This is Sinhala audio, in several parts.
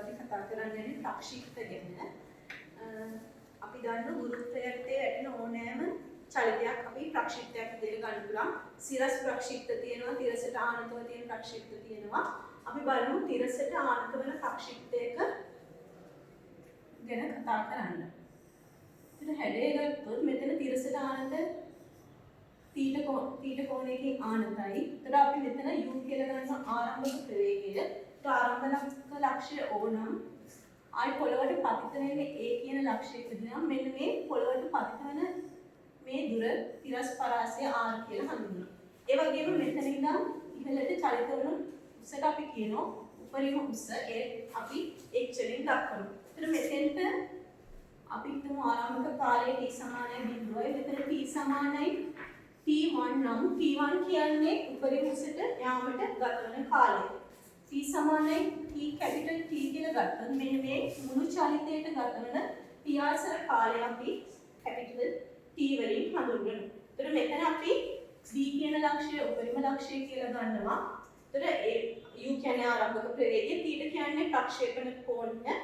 අපි කතා කරන්නේ ප්‍රක්ෂිප්ත ගැන. අපි දන්න ගුරුත්වයට වැටෙන ඕනෑම චලිතයක් අපි ප්‍රක්ෂිප්තයක් විදිහට ගන්න පුළුවන්. සිරස් ප්‍රක්ෂිප්ත තියෙනවා, තිරසට ආනතව තියෙන ප්‍රක්ෂිප්ත තියෙනවා. අපි බලමු තිරසට ආනත වෙන ප්‍රක්ෂිප්තයක ගැන කතා කරන්න. ඉතින් හැඩය ගත්තොත් මෙතන තිරසට ආනත තීට කෝණයකින් ආනතයි. ඒතර අපි මෙතන u කියලා ගන්න ආරම්භක ප්‍රවේගය. ආරම්භක ලක්ෂ්‍ය ඕනම් ආයි පොළවට පතිත වෙන්නේ a කියන ලක්ෂයකදී නම් මෙන්න මේ පොළවට පතිත වෙන මේ දුර තිරස් පරාසය r කියලා හඳුන්වනවා. ඒ වගේම මෙතන ඉඳන් ඉහළට චලිත වන උසට අපි කියනවා උපරිම උස ඒ අපි h වලින් දක්වනවා. එතන මෙතෙන්ට අපි හිතමු ආරම්භක කාලය t සමානයි 0යි. මෙතන t සමානයි t1 නම් t1 කියන්නේ උපරිම උසට යාමට ගත වන කාලය. t සමානයි t කැපිටල් T කියලා ගත්තොත් මෙන්න මේ මුළු චලිතයට ගත වන පියාසර කාලය අපි කැපිටල් T වලින් හඳුන්වනවා. ඒතර මෙතන අපි b කියන ලක්ෂ්‍යය උපරිම ලක්ෂ්‍යය කියලා ගන්නවා. ඒතර u කියන්නේ ආරම්භක ප්‍රවේගය, t කියන්නේ ප්‍රක්ෂේපණ කෝණය,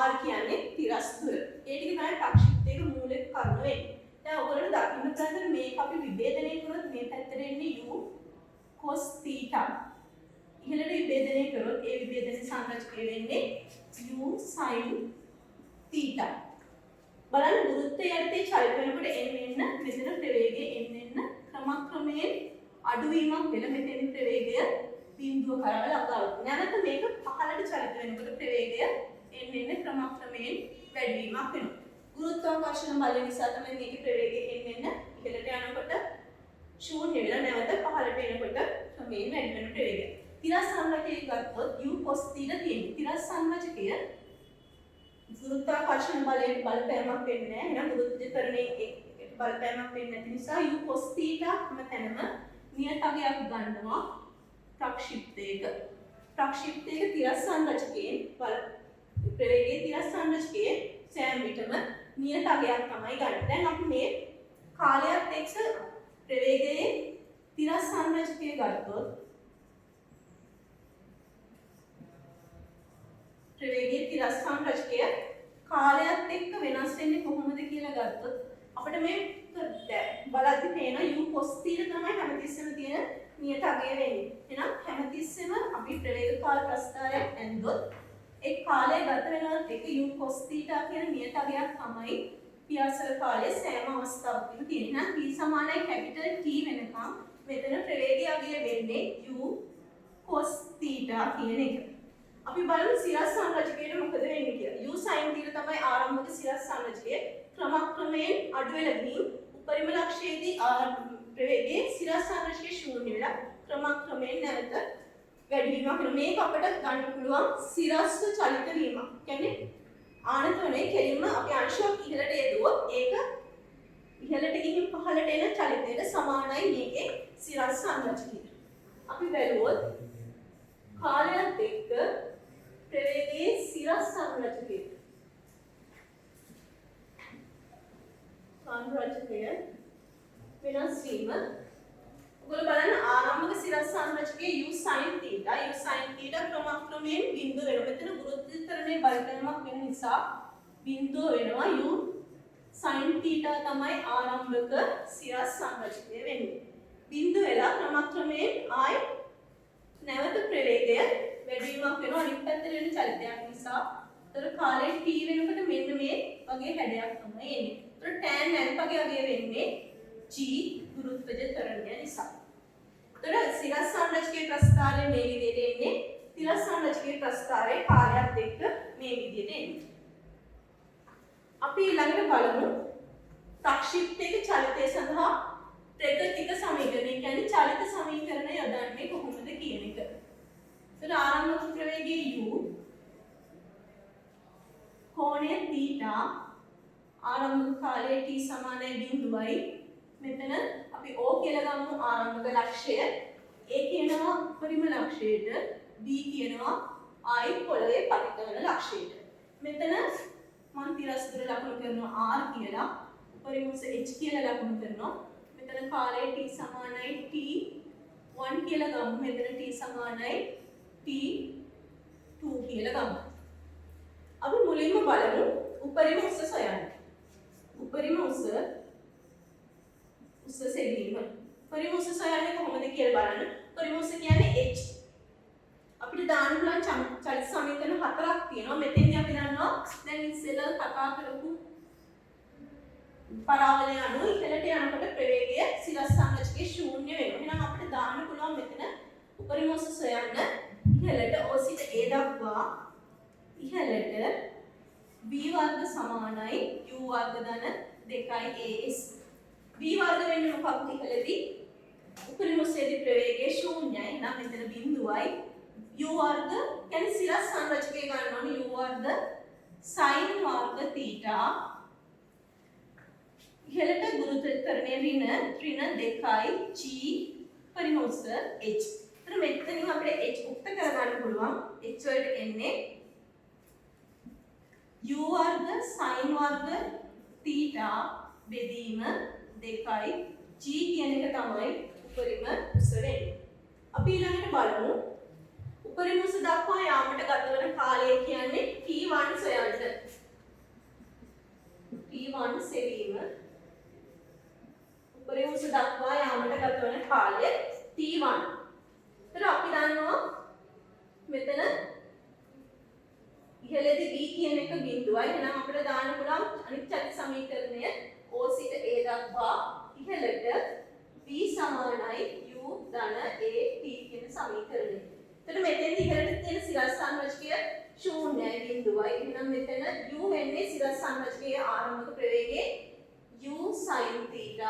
r කියන්නේ තිරස් දුර. ඒ ටික තමයි ප්‍රක්ෂිප්තයේ මූලික කරුණු වෙන්නේ. දැන් ඔයගොල්ලෝ දකින්න ප්‍රාන්තර මේක අපි විභේදනය කරොත් මේ පැත්තට එන්නේ u cos θ. ඉහළට විභේදනය කරොත් ඒ විභේදන සංරචකය වෙන්නේ u sin θ. බලන්න ගුරුත්වය යටතේ චලිත වෙනකොට එන්න මෙතන ප්‍රවේගය එන්න ක්‍රමක්‍රමයෙන් අඩුවීමක් වෙලා මෙතන ප්‍රවේගය බිඳුව කරා ළඟා වෙනවා. නැවත මේක පහළට චලිත වෙනකොට ප්‍රවේගය එන්න ක්‍රමක්‍රමයෙන් වැඩි වීමක් වෙනවා. ගුරුත්වාකර්ෂණ බලය නිසා තමයි මේකේ ප්‍රවේගය එන්න ඉහළට යනකොට ශූන්‍ය වෙලා නැවත පහළට එනකොට ක්‍රමයෙන් වැඩි වෙන ප්‍රවේගය. තිරස් සංරචකයේ ගත්තොත් u cos θ තියෙනවා. තිරස් සංරචකය ගුරුත්වාකර්ෂණ බලයට බලපෑමක් වෙන්නේ නැහැ. එහෙනම් ගුරුත්වාකර්ෂණයේ බලපෑමක් වෙන්නේ නැති නිසා u cos θ හැම තැනම නියතගයක් ගන්නවා ප්‍රක්ෂිප්තයක. ප්‍රක්ෂිප්තයක තිරස් සංරචකයෙන් ප්‍රවේගයේ තිරස් සංරචකයේ සෑම විටම නියතගයක් තමයි ගන්න. දැන් අපි මේ කාලයත් එක්ක ප්‍රවේගයේ තිරස් සංරචකය ගත්තොත් ප්‍රවේගයේ තිරස් සංරචකය කාලයත් එක්ක වෙනස් වෙන්නේ කොහොමද කියලා ගත්තොත් අපිට මේ බලද්දි පේන u cos θ තමයි හැමතිස්සෙම තියෙන නියත අගය වෙන්නේ. එහෙනම් හැමතිස්සෙම අපි ප්‍රවේග කාල ප්‍රස්ථාරයක් ඇන්දොත් ඒ කාලය ගත වෙනවත් එක u cos θ කියන නියත අගයක් තමයි පියාසර කාලයේ සෑම අවස්ථාවකම තියෙන්නේ. එහෙනම් p සමානයි කැපිටල් T වෙනකම් මෙතන ප්‍රවේගය අගය වෙන්නේ u cos θ කියන එක. අපි බලමු සිරස් සංරචකයට මොකද වෙන්නේ කියලා. u sin θ තමයි ආරම්භක සිරස් සංරචකය. ක්‍රමක්‍රමයෙන් අඩු වෙලා ගිහින් උපරිම ලක්ෂයේදී ප්‍රවේගයේ සිරස් සංරචකය ශූන්‍ය වෙලා ක්‍රමක්‍රමයෙන් නැවත වැඩි වීමක් වෙනවා. මේක අපිට ගන්න පුළුවන් සිරස්ව චලිත වීමක්. කියන්නේ ආනතෝනේ කෙලින්ම අපි අංශයක් ඉහළට යදුවොත් ඒක ඉහළට ගිහින් පහළට එන චලිතයට සමානයි මේකේ සිරස් සංරචකය. අපි බැලුවොත් කාලයත් එක්ක ප්‍රවේගයේ සිරස් සංරචකය වෙනස් වීම. ඔයගොල්ලෝ බලන්න ආරම්භක සිරස් සංරචකයේ u sin θ ක්‍රමක්‍රමයෙන් බිඳුව වෙනවා. මෙතන ගුරුත්වාකර්ෂණයේ බලපෑමක් වෙන නිසා බිඳුව වෙනවා. u sin θ තමයි ආරම්භක සිරස් සංරචකය වෙන්නේ. බිඳුව වෙලා ක්‍රමක්‍රමයෙන් ආයි නැවත ප්‍රවේගය වැඩිවීමක් වෙනවා අනිත් පැත්තට වෙන චලිතයක් නිසා. ඒතර කාලේ t වෙනකොට මෙන්න මේ වගේ හැඩයක් තමයි එන්නේ. ඒතර tan ඇල්ෆාගේ වගේ වෙන්නේ g ගුරුත්වජ ත්වරණය නිසා. ඒතර සිරස් සංරචකයේ ප්‍රස්ථාරය මේ විදිහට එන්නේ. තිරස් සංරචකයේ ප්‍රස්ථාරයේ කාලයත් එක්ක මේ විදිහට එන්නේ. අපි ඊළඟට බලමු ප්‍රක්ෂිප්තයක චලිතය සඳහා ප්‍රගතික සමීකරණය කියන්නේ චලිත සමීකරණ යොදන්නේ කොහොමද කියන එක. ඒතර ආරම්භක ප්‍රවේගයේ u කෝණය θ ආරම්භක කාලයේ t සමානයි 0යි. මෙතන අපි O කියලා ගමු ආරම්භක ලක්ෂ්‍යය. A කියනවා උපරිම ලක්ෂ්‍යයට, B කියනවා I පොළවේ පතිත වන ලක්ෂ්‍යයට. මෙතන මම තිරස් දුර ලකුණු කරනවා R කියලා, උපරිම උස H කියලා ලකුණු කරනවා. මෙතන කාලය t සමානයි t1 කියලා ගමු. මෙතන t සමානයි t2 කියලා ගමු. මුලින්ම බලමු උපරිම උස සොයන්න. උපරිම උස සෙවීම. උපරිම උස සොයන්නේ කොහොමද කියලා බලන්න. උපරිම උස කියන්නේ h. අපිට දාන්න පුළුවන් චලිත සමීකරණ හතරක් තියෙනවා. මෙතෙන්දී අපි දන්නවා දැන් ඉස්සෙල්ලා කතා කරපු පරාවලය අනුව ඉහළට යනකොට ප්‍රවේගය සිරස් සංරචකයේ ශූන්‍ය වෙනවා. එහෙනම් අපිට දාන්න පුළුවන් මෙතන උපරිම උස සොයන්න ඉහළට O සිට A දක්වා ඉහළට v වර්ග සමානයි u වර්ග ධන 2as. v වර්ග වෙන්නේ මොකක්ද ඉහළදී? උපරිම උසේදී ප්‍රවේගය ශූන්‍යයි. එහෙනම් මෙතන බිඳුවයි. u වර්ග කියන්නේ සිරස් සංරචකය ගන්න ඕනේ u වර්ග sin වර්ග θ ඉහළට ගුරුත්වාකර්ෂණය ඍණ 2යි g උපරිම උස h. එතන මෙතනින් අපිට h උක්ත කරගන්න පුළුවන්. h වලට එන්නේ u වර්ග sin වර්ග θ බෙදීම 2යි g කියන එක තමයි උපරිම උස වෙන්නේ. අපි ඊළඟට බලමු උපරිම උස දක්වා යාමට ගත වන කාලය කියන්නේ t1 සොයන්න. t1 සෙවීම උපරිම උස දක්වා යාමට ගත වන කාලය t1. ඒතර අපි දන්නවා මෙතන ඉහළදී v කියන එක බිඳුවයි. එහෙනම් අපිට දාන්න පුළුවන් අනිත් චලිත සමීකරණය O සිට A දක්වා ඉහළට v සමානයි u ධන a t කියන සමීකරණය. එතකොට මෙතෙන්දී ඉහළට තියෙන සිරස් සංරචකය ශූන්‍යයි බිඳුවයි. එහෙනම් මෙතන u වෙන්නේ සිරස් සංරචකයේ ආරම්භක ප්‍රවේගයේ u sin θ.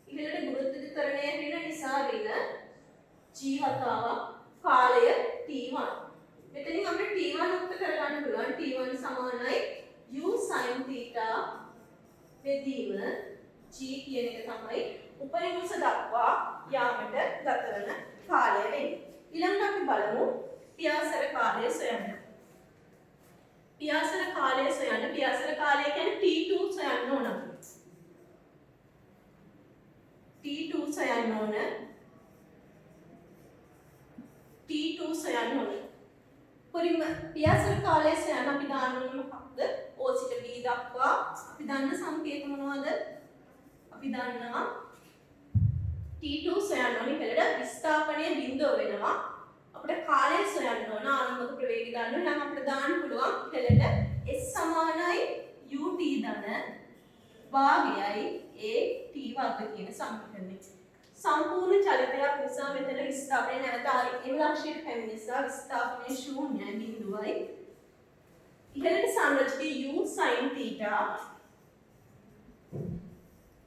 ඉහළට ගුරුත්වාකර්ෂණය ඍණ නිසා ඍණ g වතාවක් කාලය t1. මෙතනින් අපිට t1 උක්ත කරගන්න පුළුවන්. t1 සමානයි u sin θ බෙදීම g කියන එක තමයි උපරිම උස දක්වා යාමට ගත වන කාලය වෙන්නේ. ඊළඟට අපි බලමු පියාසර කාලය සොයන්න. පියාසර කාලය සොයන්න. පියාසර කාලය කියන්නේ t2 සොයන්න ඕන. t2 සොයන්න ඕන. t2 සොයන්න ඕන. උපරිම පියාසර කාලය සොයන්න අපි දාන්න ඕන මොකක්ද? O සිට B දක්වා අපි දන්න සංකේත මොනවද? අපි දන්නවා t2 සොයන්න ඕනේ ඉහළට විස්ථාපනය බිඳුව වෙනවා. අපිට කාලය සොයන්න ඕන ආරම්භක ප්‍රවේගය ගන්න. නම් අපිට දාන්න පුළුවන් ඉහළට s සමානයි ut ධන භාගයයි a t වර්ග කියන සමීකරණය. සම්පූර්ණ චලිතයක් නිසා මෙතන විස්ථාපනය නැවත එම ලක්ෂයට පැමිණ නිසා විස්ථාපනය ශූන්‍යයි බිඳුවයි. ඉහළට සංරචකයේ u sin θ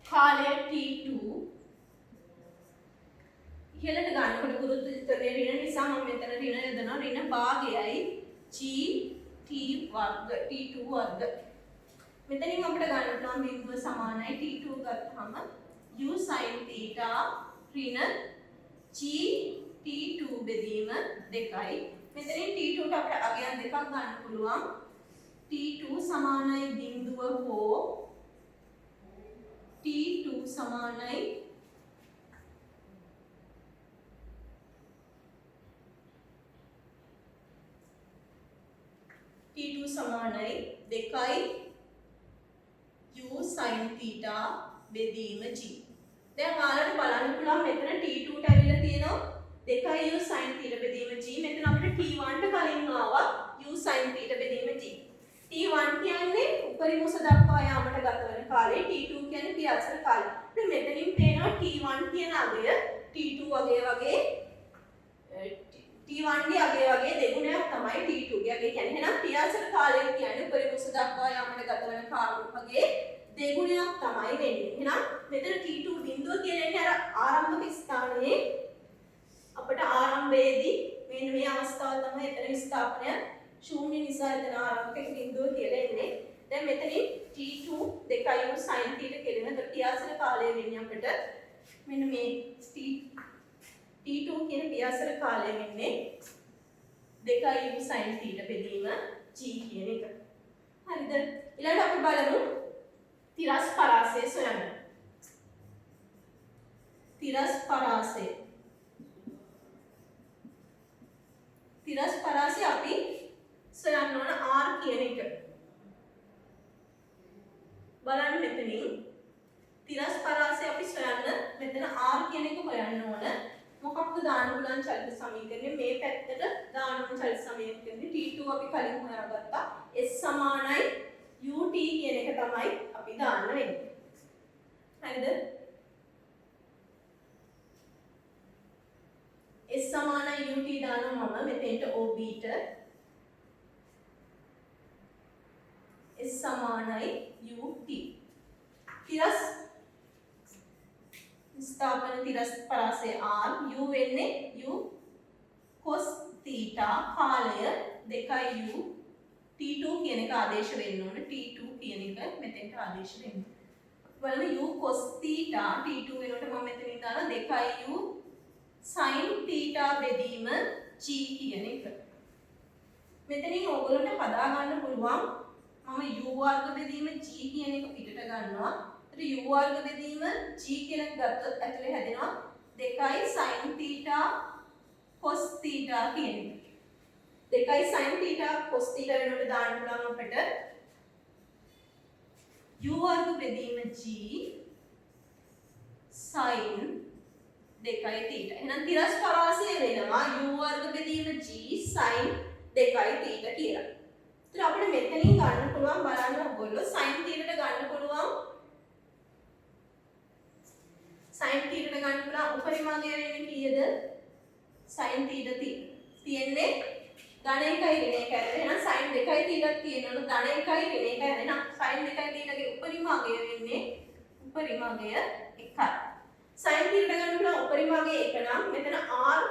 කාලය t2 ඉහළට ගන්නකොට ගුරුත්වාකර්ෂණය ඍණ නිසා මම මෙතන ඍණ යොදනවා. ඍණ භාගයයි g t වර්ග t2 වර්ග. මෙතනින් අපිට ගන්න පුළුවන් බිඳුව සමානයි t2 ගත්තාම u sin θ ඍණ g t2 බෙදීම 2යි. මෙතනින් t2 ට අපිට අගයන් දෙකක් ගන්න පුළුවන්. t2 සමානයි බිඳුව හෝ t2 සමානයි t2 සමානයි 2යි u sin θ බෙදීම g. දැන් ඔයාලට බලන්න පුළුවන් මෙතන t2 ට ඇවිල්ලා තියෙනවා 2යි u sin θ බෙදීම g. මෙතන අපිට t1 ට කලින් ආවා u sin θ බෙදීම g. t1 කියන්නේ උපරිම උස දක්වා යාමට ගත වන කාලය. t2 කියන්නේ පියාසර කාලය. අපිට මෙතනින් පේනවා t1 කියන අගය t2 වගේ t1 ගේ අගය වගේ දෙගුණයක් තමයි t2 ගේ අගය කියන්නේ. එහෙනම් පියාසර කාලය කියන්නේ උපරිම උස දක්වා යාමට ගත වන කාලයේ දෙගුණයක් තමයි වෙන්නේ. එහෙනම් මෙතන t2 බිඳුව කියන්නේ අර ආරම්භක ස්ථානයේ අපිට ආරම්භයේදී මෙන්න මේ අවස්ථාව තමයි එතන විස්ථාපනය ශූන්‍ය නිසා එතන ආරම්භක බිඳුව කියලා එන්නේ. දැන් මෙතනින් t2 2u sin θ කෙරෙන පියාසර කාලය වෙන්නේ අපිට මෙන්න මේ t2 කියන පියාසර කාලය වෙන්නේ 2u sin θ බෙදීම g කියන එක. හරිද? ඊළඟට අපි බලමු තිරස් පරාසය සොයන්න. තිරස් පරාසය. තිරස් පරාසය අපි සොයන්න ඕන r කියන එක බලන්න මෙතනින් තිරස් පරාසය අපි සොයන්න මෙතන r කියන එක හොයන්න ඕන. මොකක්ද දාන්න පුළුවන් චලිත සමීකරණය මේ පැත්තට දාන්න ඕන චලිත සමීකරණය T2 අපි කලින් හොයාගත්තා. S සමානයි ut කියන එක තමයි අපි දාන්න වෙන්නේ. හරිද? S සමානයි ut දානවා මම මෙතෙන්ට OB ට S සමානයි ut. තිරස් ස්ථාපන තිරස් පරාසය r u වෙන්නේ u cos theta කාලය 2u t2 කියන එක ආදේශ වෙන්න ඕන. t2 කියන එක මෙතෙන්ට ආදේශ වෙන්න. බලමු u cos theta t2 වෙනකොට මම මෙතනින් දානවා 2u sin theta බෙදීම g කියන එක. මෙතනින් ඕගොල්ලන්ට හදා ගන්න පුළුවන් මම u වර්ග බෙදීම g කියන එක පිටට ගන්නවා. u වර්ග බෙදීම g කියන එක ගත්තොත් ඇතුලේ හැදෙනවා 2 sin theta cos theta කියන එක. 2 sin theta cos theta වෙනකොට දාන්න පුළුවන් අපිට u වර්ග බෙදීම g sin 2 theta. එහෙනම් තිරස් පරාසය වෙනවා u වර්ග බෙදීම g sin 2 theta කියලා. ඒත් අපිට මෙතනින් ගන්න පුළුවන් බලන්න ඔයගොල්ලෝ sin theta ට ගන්න පුළුවන් sin theta ට ගන්න පුළුවන් උපරිමය වෙන්නේ කීයද? sin theta තියෙන්නේ ධන 1යි ඍණ 1යි. එහෙනම් sin 2යි theta තියෙනවනේ ධන 1යි ඍණ 1යි. එහෙනම් sin 2යි theta ගේ උපරිමය වෙන්නේ උපරිමය 1යි. sin theta ට ගන්න පුළුවන් උපරිමය 1 නම් මෙතන r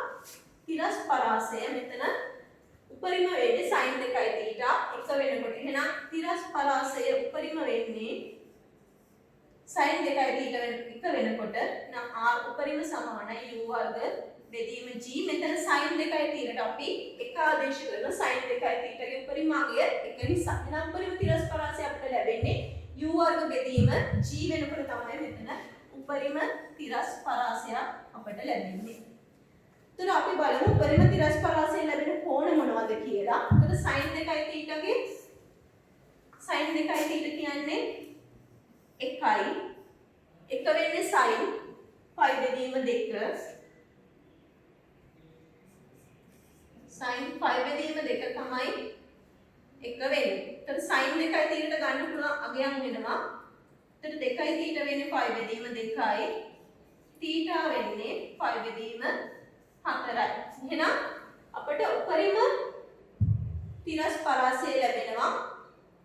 තිරස් පරාසය මෙතන උපරිම වෙන්නේ sin 2යි theta 1 වෙනකොට. එහෙනම් තිරස් පරාසය උපරිම වෙන්නේ sin 2යි theta 1 වෙනකොට. නම් r උපරිම සමානයි u වර්ග බෙදීම g. මෙතන sin 2යි theta ට අපි එක ආදේශ කරන sin 2යි theta ගේ උපරිමය 1 නිසා. එහෙනම් උපරිම තිරස් පරාසය අපිට ලැබෙන්නේ u වර්ග බෙදීම g වෙනකොට තමයි මෙතන උපරිම තිරස් පරාසය අපිට ලැබෙන්නේ. එතකොට අපි බලමු උපරිම තිරස් පරාසය ලැබෙන කෝණ මොනවද කියලා. එතකොට sin 2යි theta ගේ sin 2යි theta කියන්නේ 1යි. 1 වෙන්නේ sin phi බෙදීම 2. sin phi බෙදීම 2 තමයි 1 වෙන්නේ. එතකොට sin 2යි theta ට ගන්න පුළුවන් අගයන් වෙනවා. එතකොට 2යි theta වෙන්නේ phi බෙදීම 2යි. theta වෙන්නේ phi බෙදීම 4යි. එහෙනම් අපිට උපරිම තිරස් පරාසය ලැබෙනවා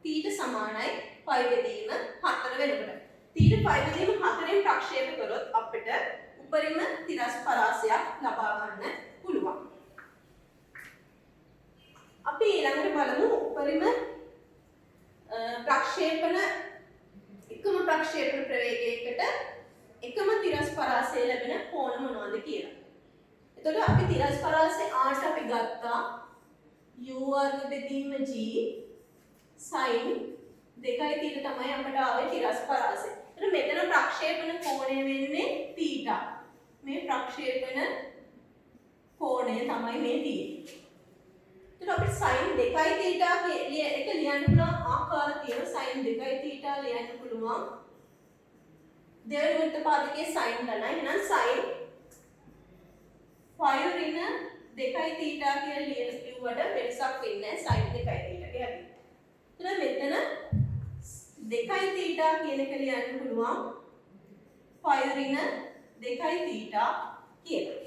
theta සමානයි phi බෙදීම 4 වෙනකොට. theta phi බෙදීම 4ෙන් ප්‍රක්ෂේප කරොත් අපිට උපරිම තිරස් පරාසයක් ලබා ගන්න පුළුවන්. අපි ඊළඟට බලමු උපරිම ප්‍රක්ෂේපණ එකම ප්‍රක්ෂේපණ ප්‍රවේගයකට එකම තිරස් පරාසය ලැබෙන කෝණ මොනවද කියලා. එතකොට අපි තිරස් පරාසය r ට අපි ගත්තා u වර්ග බෙදීම g sin 2යි theta තමයි අපට ආවේ තිරස් පරාසය. එතකොට මෙතන ප්‍රක්ෂේපණ කෝණය වෙන්නේ theta. මේ ප්‍රක්ෂේපණ කෝණය තමයි මේ තියෙන්නේ. එතකොට අපිට sin 2යි theta එක ලියන්න පුළුවන් ආකාර තියෙනවා. sin 2යි theta ලියන්න පුළුවන්. දෙවෙනි වෘත්තපාදකයේ sin ගණනයි. එහෙනම් sin 5 ඍණ 2යි theta කියලා ලියුවට වෙනසක් වෙන්නේ නැහැ sin 2යි theta ගේ හැටි. එතන මෙතන 2යි theta කියන එක ලියන්න පුළුවන් 5 ඍණ 2යි theta කියලා.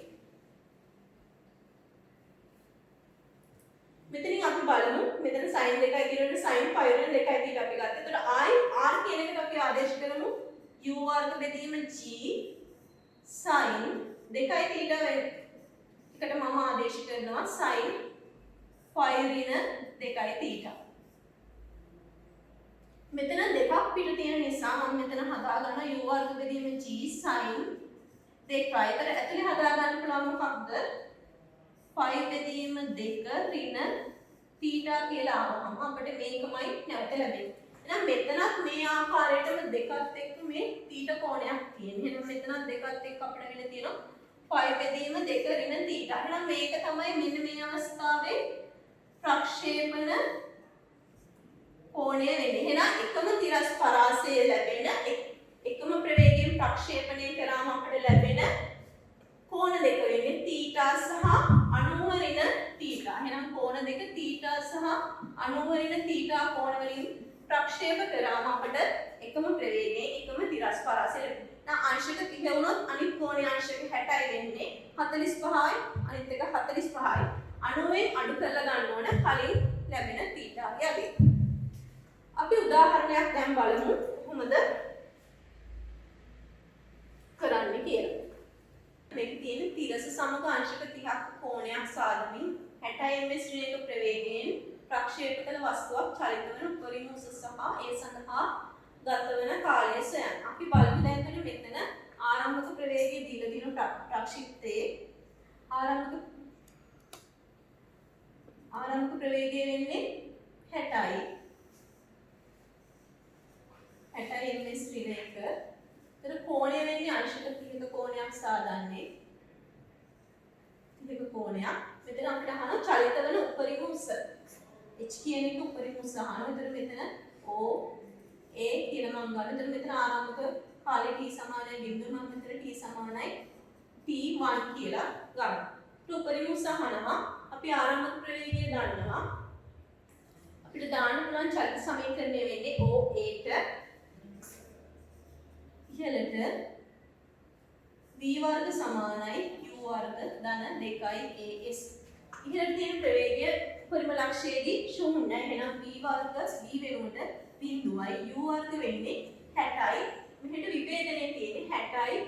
මෙතනින් අපි බලමු මෙතන sin 2යි කියනකොට sin 5 ඍණ 2යි theta අපි ගත්තා. එතකොට r කියන එකට අපි ආදේශ කරමු u වර්ග බෙදීම g sin 2යි theta එකට මම ආදේශ කරනවා sin 5 ඍණ 2යි theta. මෙතන දෙකක් පිට තියෙන නිසා මම මෙතන හදා ගන්න u වර්ග බෙදීම g sin 2යි. ඒතර ඇතුලේ හදා ගන්න පුළුවන් මොකක්ද? 5 බෙදීම 2 ඍණ theta කියලා ආවම අපිට මේකමයි නැවත ලැබෙන්නේ. එහෙනම් මෙතනත් මේ ආකාරයටම දෙකත් එක්ක මේ theta කෝණයක් තියෙනවා. එහෙනම් මෙතනත් දෙකත් එක්ක අපිට වෙලා තියෙනවා 5 බෙදීම 2 ඍණ theta. එහෙනම් මේක තමයි මෙන්න මේ අවස්ථාවේ ප්‍රක්ෂේපණ කෝණය වෙන්නේ. එහෙනම් එකම තිරස් පරාසය ලැබෙන ප්‍රක්ෂේපණය කරාම අපිට ලැබෙන කෝණ දෙක වෙන්නේ θ සහ 90 ඍණ θ. එහෙනම් කෝණ දෙක θ සහ 90 ඍණ θ කෝණ වලින් ප්‍රක්ෂේප කරාම අපිට එකම ප්‍රවේගයේ එකම තිරස් පරාසය ලැබෙනවා. දැන් අංශක 30 වුණොත් අනිත් කෝණයේ අංශක 60යි වෙන්නේ 45යි අනිත් එක 45යි. 90ෙන් අඩු කරලා ගන්න ඕන කලින් ලැබෙන θ ගේ අගය. අපි උදාහරණයක් දැන් බලමු කොහොමද කරන්නේ කියලා. මේක තියෙන තිරස සමග අංශක 30ක් කෝණයක් සාදමින් 60 ms ශ්‍රේණික ප්‍රවේගයෙන් ප්‍රක්ෂේප කළ වස්තුවක් චලිත වන උපරිම උස සහ ඒ සඳහා ගත වන කාලය සොයන්න. අපි බලමු දැන් මෙතන ආරම්භක ප්‍රවේගය දීලා දින ප්‍රක්ෂිප්තයේ ආරම්භක ප්‍රවේගය වෙන්නේ 60යි. 60 ms ශ්‍රේණික. එතන කෝණය වෙන්නේ අංශක 30ක කෝණයක් සාදන්නේ. 30ක කෝණයක්. මෙතන අපිට අහන චලිත වන උපරිම උස. h කියන එක උපරිම උස අහනවා. එතන මෙතන o a කියලා මම ගන්න. එතන මෙතන ආරම්භක කාලේ t සමානයි බිඳුව මම මෙතන t සමානයි t1 කියලා ගන්නවා. ඊට උපරිම උස අහනවා. අපි ආරම්භක ප්‍රවේගය දන්නවා. අපිට දාන්න පුළුවන් චලිත සමීකරණය වෙන්නේ o a ට ඉහළට v වර්ග සමානයි u වර්ග ධන 2as. ඉහළට තියෙන ප්‍රවේගය උපරිම ලක්ෂයේදී ශූන්‍යයි. එහෙනම් v වර්ග v වෙනුවට බිඳුවයි u වර්ග වෙන්නේ 60යි. මෙහෙට විභේදනයේ තියෙන්නේ 60යි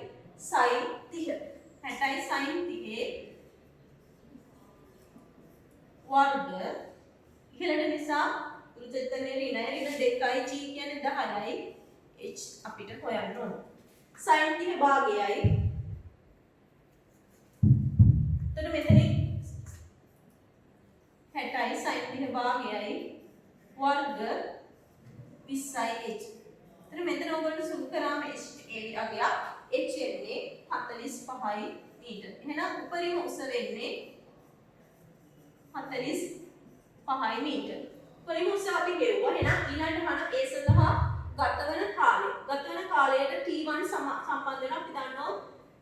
sin 30. 60යි sin 30 වර්ග ඉහළට නිසා වෘත්තයේ ඍණය ඍණ 2යි g කියන්නේ 10යි. h අපිට හොයන්න ඕන. sin 30 භාගයයි. එතන මෙතනින් 60යි sin 30 භාගයයි වර්ග 20යි h. එතන මෙතන ඔයගොල්ලෝ සුදු කරාම h අගයක් h එන්නේ 45යි මීටර. එහෙනම් උපරිම උස වෙන්නේ 45යි මීටර. උපරිම උස අපි ගෙවුවා. එහෙනම් ඊළඟට අහන a සඳහා ගතවන කාලයට t1 සම්බන්ධ වෙනවා. අපි දන්නවා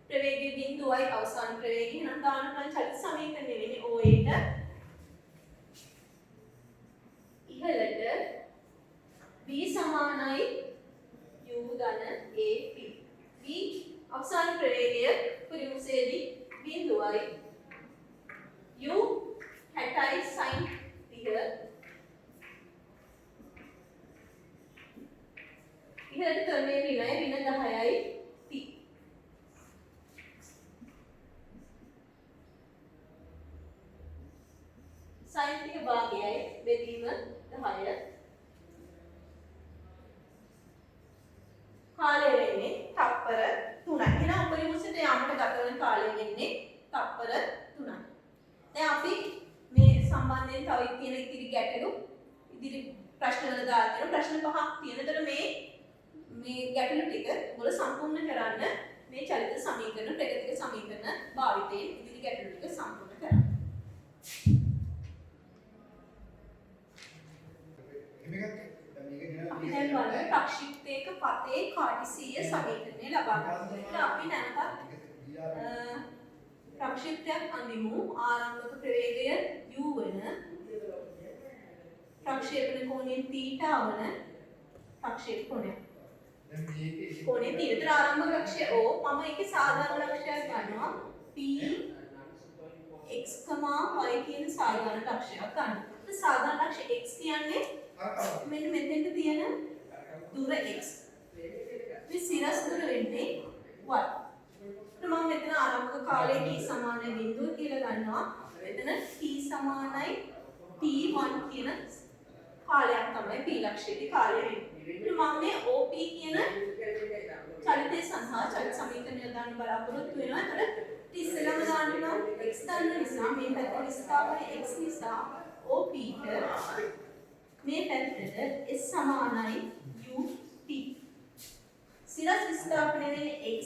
ප්‍රවේගයේ බිඳුවයි අවසාන ප්‍රවේගය. එහෙනම් දාන්න පුළුවන් චලිත සමීකරණය වෙන්නේ OA ට ඉහළට v සමානයි u ධන AP. v අවසාන ප්‍රවේගය පරිමුසේදී බිඳුවයි u 60යි sin 30 ඉහළට ක්‍රමයේ ඍණය ඍණ 10යි t. sin 30 භාගයයි බෙදීම 10. කාලය වෙන්නේ තප්පර 3යි. එහෙනම් උපරිම උසට යාමට ගත වන කාලය වෙන්නේ තප්පර 3යි. දැන් අපි මේ සම්බන්ධයෙන් තව තියෙන ඉතිරි ගැටලු ඉදිරි ප්‍රශ්න වල දාලා තියෙන ප්‍රශ්න 5ක් තියෙනතර මේ ගැටලු ටික ඔයගොල්ලෝ සම්පූර්ණ කරන්න මේ චලිත සමීකරණ ප්‍රගතික සමීකරණ භාවිතයෙන් ඉදිරි ගැටලු ටික සම්පූර්ණ කරන්න. අපි දැන් බලමු ප්‍රක්ෂිප්තයක පතේ කාටිසීය සමීකරණය ලබා ගන්න. අපි නැවතත් ප්‍රක්ෂිප්තයක් අඳිමු. ආරම්භක ප්‍රවේගය u වන ප්‍රක්ෂේපණ කෝණය θ වන ප්‍රක්ෂේප කෝණය. කෝණේ තීරතර ආරම්භක ලක්ෂ්‍ය O මම ඒකේ සාධාරණ ලක්ෂ්‍යයක් ගන්නවා P x, y කියන සාධාරණ ලක්ෂ්‍යයක් ගන්න. සාධාරණ ලක්ෂ්‍ය x කියන්නේ මෙන්න මෙතෙන්ට තියෙන දුර x. මේ සිරස් දුර වෙන්නේ y. මම මෙතන ආරම්භක කාලේ t සමානයි බිඳුව කියලා ගන්නවා. මෙතන t සමානයි t1 කියන කාලයක් තමයි p ලක්ෂ්‍යයේ කාලය වෙන්නේ. මම මේ OP කියන චලිතය සඳහා චලිත සමීකරණය දාන්න බලාපොරොත්තු වෙනවා. ඒතර ඉස්සෙල්ලාම දාන්න x දාන්න නිසා මේ පැත්තට විස්ථාපන x නිසා OP ට මේ පැත්තට s සමානයි ut. සිරස් විස්ථාපනය වෙන්නේ x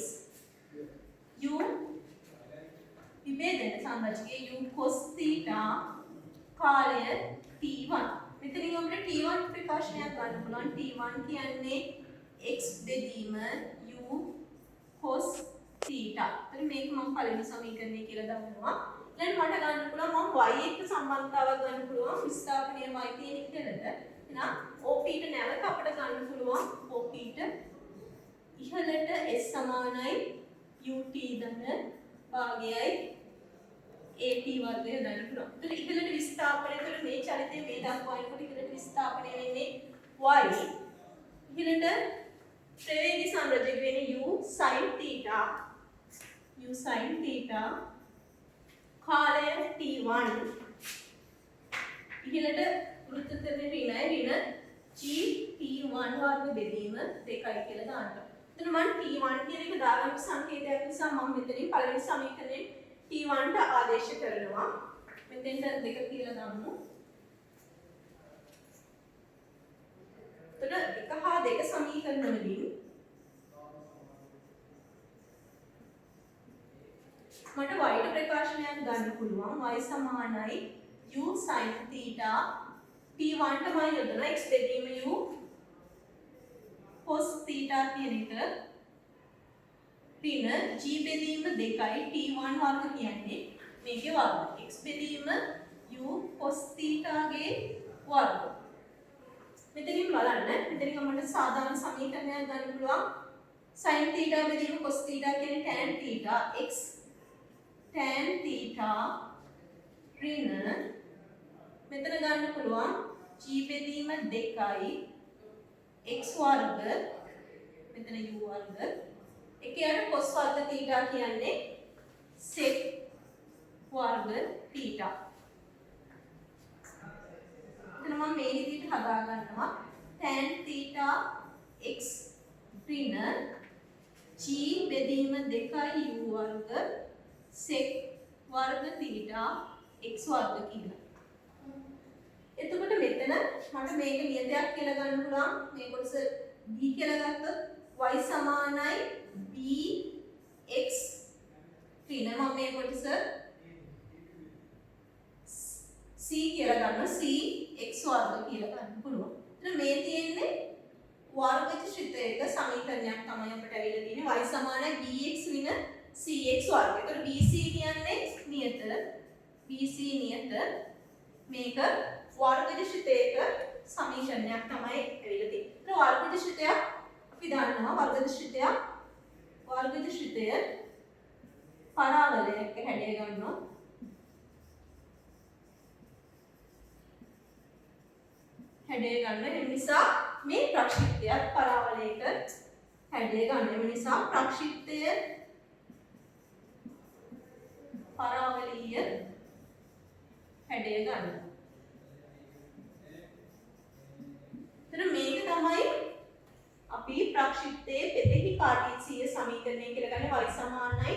u විභේදන සංරචකයේ u cos theta කාලය t1. මෙතනින් අපිට t1 ප්‍රකාශනයක් ගන්න පුළුවන්. t1 කියන්නේ x බෙදීම u cos theta. එතන මේක මම පළවෙනි සමීකරණය කියලා දානවා. ඊළඟ මට ගන්න පුළුවන් මම y එක්ක සම්බන්ධතාවක් ගන්න පුළුවන් විස්ථාපනය y තියෙන ඉහළට. එහෙනම් OP ට නැවත අපිට ගන්න පුළුවන් OP ට ඉහළට s සමානයි ut ධන භාගයයි at වර්ගය දාන්න පුළුවන්. එතකොට ඉහළට විස්ථාපනය කරලා මේ චලිතය මේ දක්වනකොට ඉහළට විස්ථාපනය වෙන්නේ y. ඉහළට ප්‍රවේගී සංරජක වෙන්නේ u sin theta. u sin theta කාලය t1 ඉහළට වෘත්තතරේ ඍණයි ඍණ g t1 වර්ග බෙදීම 2යි කියලා දානවා. එතන මම t1 කියන එක දාගන්න සංකේතයක් නිසා මම මෙතනින් පළවෙනි සමීකරණය t1 ට ආදේශ කරනවා. මෙතෙන්ට 2 කියලා දාමු. එතන 1 හා 2 සමීකරණ වලින් මට y ට ප්‍රකාශනයක් ගන්න පුළුවන් y සමානයි u sin theta t1 ට මම යොදන x බෙදීම u cos theta කියන එක ඍණ g බෙදීම 2යි t1 වර්ග කියන්නේ මේකේ වර්ග x බෙදීම u cos theta ගේ වර්ග. මෙතනින් බලන්න මෙතනින් අපිට සාධාරණ සමීකරණයක් ගන්න පුළුවන් sin theta බෙදීම cos theta කියන්නේ tan theta x tan theta ඍණ මෙතන ගන්න පුළුවන් g බෙදීම 2යි x වර්ග මෙතන u වර්ග එකයට cos වර්ග theta කියන්නේ sec වර්ග theta. එතන මම මේ විදිහට හදා ගන්නවා tan theta x ඍණ g බෙදීම 2යි u වර්ග sec වර්ග theta x වර්ග කියලා. එතකොට මෙතන මට මේක නියතයක් කියලා ගන්න පුළුවන් මේ කොටස b කියලා ගත්තොත් y සමානයි b x ඍණ මම මේ කොටස c කියලා ගන්නවා c x වර්ග කියලා ගන්න පුළුවන්. එතන මේ තියෙන්නේ වර්ගජ ශ්‍රිතයක සමීකරණයක් තමයි අපිට ඇවිල්ලා තියෙන්නේ y සමානයි bx ඍණ cx වර්ග. එතකොට bc කියන්නේ නියත bc නියත මේක වර්ගජ ශ්‍රිතයක සමීකරණයක් තමයි ඇවිල්ලා තියෙන්නේ. එතන වර්ගජ ශ්‍රිතයක් අපි දන්නවා වර්ගජ ශ්‍රිතය පරාවලයක හැඩය ගන්නවා. හැඩය ගන්න ඒ නිසා මේ ප්‍රක්ෂිප්තයත් පරාවලයක හැඩය ගන්න. ඒ නිසා ප්‍රක්ෂිප්තය පරාවලීය හැඩය ගන්න. එතන මේක තමයි අපි ප්‍රක්ෂිප්තයේ පෙතෙහි කාටීසීය සමීකරණය කියලා ගන්නේ y සමානයි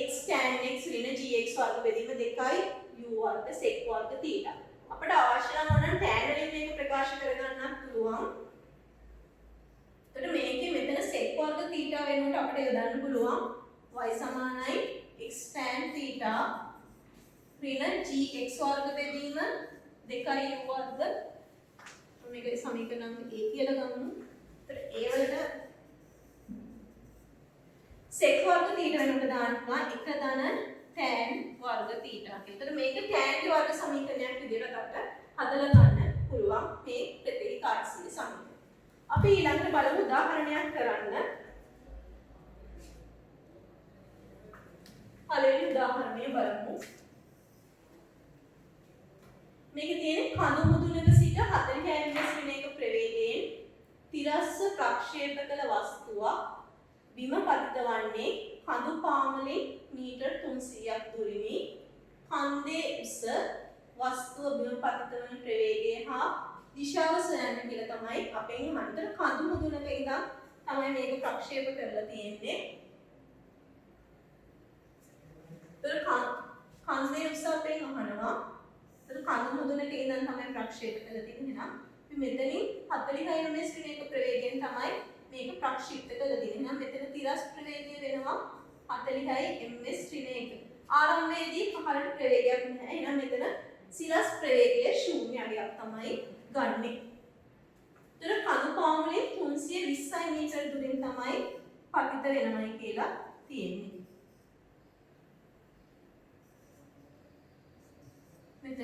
x tan x ඍණ gx වර්ග බෙදීම 2යි u වර්ග sec වර්ග theta. අපිට අවශ්‍ය නම් ඕන tan වලින් මේක ප්‍රකාශ කරගන්නත් පුළුවන්. එතකොට මේකේ මෙතන sec වර්ග theta වෙනුවට අපිට යොදන්න පුළුවන් y සමානයි x tan theta ඍණ gx වර්ග බෙදීම 2යි u වර්ග. මේක සමීකරණ a කියලා ගමු. එතකොට a වලට sec වර්ග theta වෙනුවට දානවා 1 ධන tan වර්ග theta කියලා. එතකොට මේක tan ගේ වර්ග සමීකරණයක් විදිහට අපිට හදලා ගන්න පුළුවන් මේ ප්‍රතිලි කාර්යශීලී සමීකරණය. අපි ඊළඟට බලමු උදාහරණයක් කරන්න. පළවෙනි උදාහරණය බලමු. මේක තියෙන්නේ කඳු මුදුනක සිට 40 mm ශ්‍රේණියක ප්‍රවේගයෙන් තිරස්ස ප්‍රක්ෂේප කළ වස්තුවක් බිම පතිත වන්නේ කඳු පාමුලින් මීටර් 300ක් දුරිනි. කන්දේ උස වස්තුව බිම පතිත වන ප්‍රවේගය හා දිශාව සොයන්න කියලා තමයි අපෙන් අහන්නේ. කඳු මුදුනක ඉඳන් තමයි මේක ප්‍රක්ෂේප කරලා තියෙන්නේ. කන්දේ උස අපෙන් අහනවා. කඳු මුදුනක ඉඳන් තමයි ප්‍රක්ෂේප කරලා තියෙන්නේ. එහෙනම් අපි මෙතනින් 40 mm ශ්‍රේණියක ප්‍රවේගයෙන් තමයි මේක ප්‍රක්ෂිප්ත කරලා තියෙන්නේ. එහෙනම් මෙතන තිරස් ප්‍රවේගය වෙනවා 40 mm ශ්‍රේණියක. ආරම්භයේදී පහළට ප්‍රවේගයක් නැහැ. එහෙනම් මෙතන සිරස් ප්‍රවේගය ශූන්‍යයක් තමයි ගන්නෙ. එතන කඳු පාමුලේ 320 මීටර දුරින් තමයි පතිත වෙනවයි කියලා තියෙන්නේ. මෙතන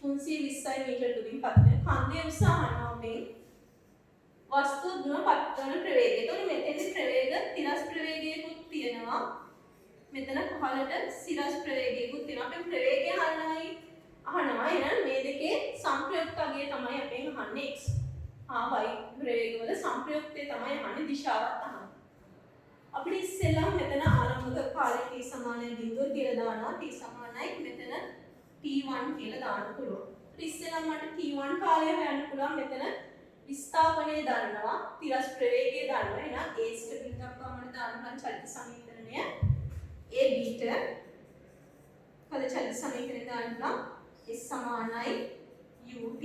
320 මීටර දුරින් පතිත කන්දේ උස අහනවා මේ වස්තු දුර පත්වන ප්‍රවේගය. එතකොට මෙතෙන්දි ප්‍රවේග තිරස් ප්‍රවේගයකුත් තියෙනවා. මෙතන පහළට සිරස් ප්‍රවේගයකුත් තියෙනවා. අපි ප්‍රවේගය අහනවා. එහෙනම් මේ දෙකේ සංප්‍රයුක්ත අගය තමයි අපෙන් අහන්නේ x. y ප්‍රවේගවල සංප්‍රයුක්තය තමයි අහන්නේ දිශාවත් අහන්නේ. අපිට ඉස්සෙල්ලා මෙතන ආරම්භක කාලය t සමානයි 0 කියලා දානවා. t සමානයි මෙතන t1 කියලා දාන්න පුළුවන්. ඉස්සෙල්ලා මට t1 කාලය හොයන්න පුළුවන්. මෙතන විස්ථාපනය දන්නවා, තිරස් ප්‍රවේගය දන්නවා. එහෙනම් a ට b දක්වා මට දාන්න චලිත සමීකරණය a b ට කල චලිත සමීකරණය දාන්න s සමානයි ut.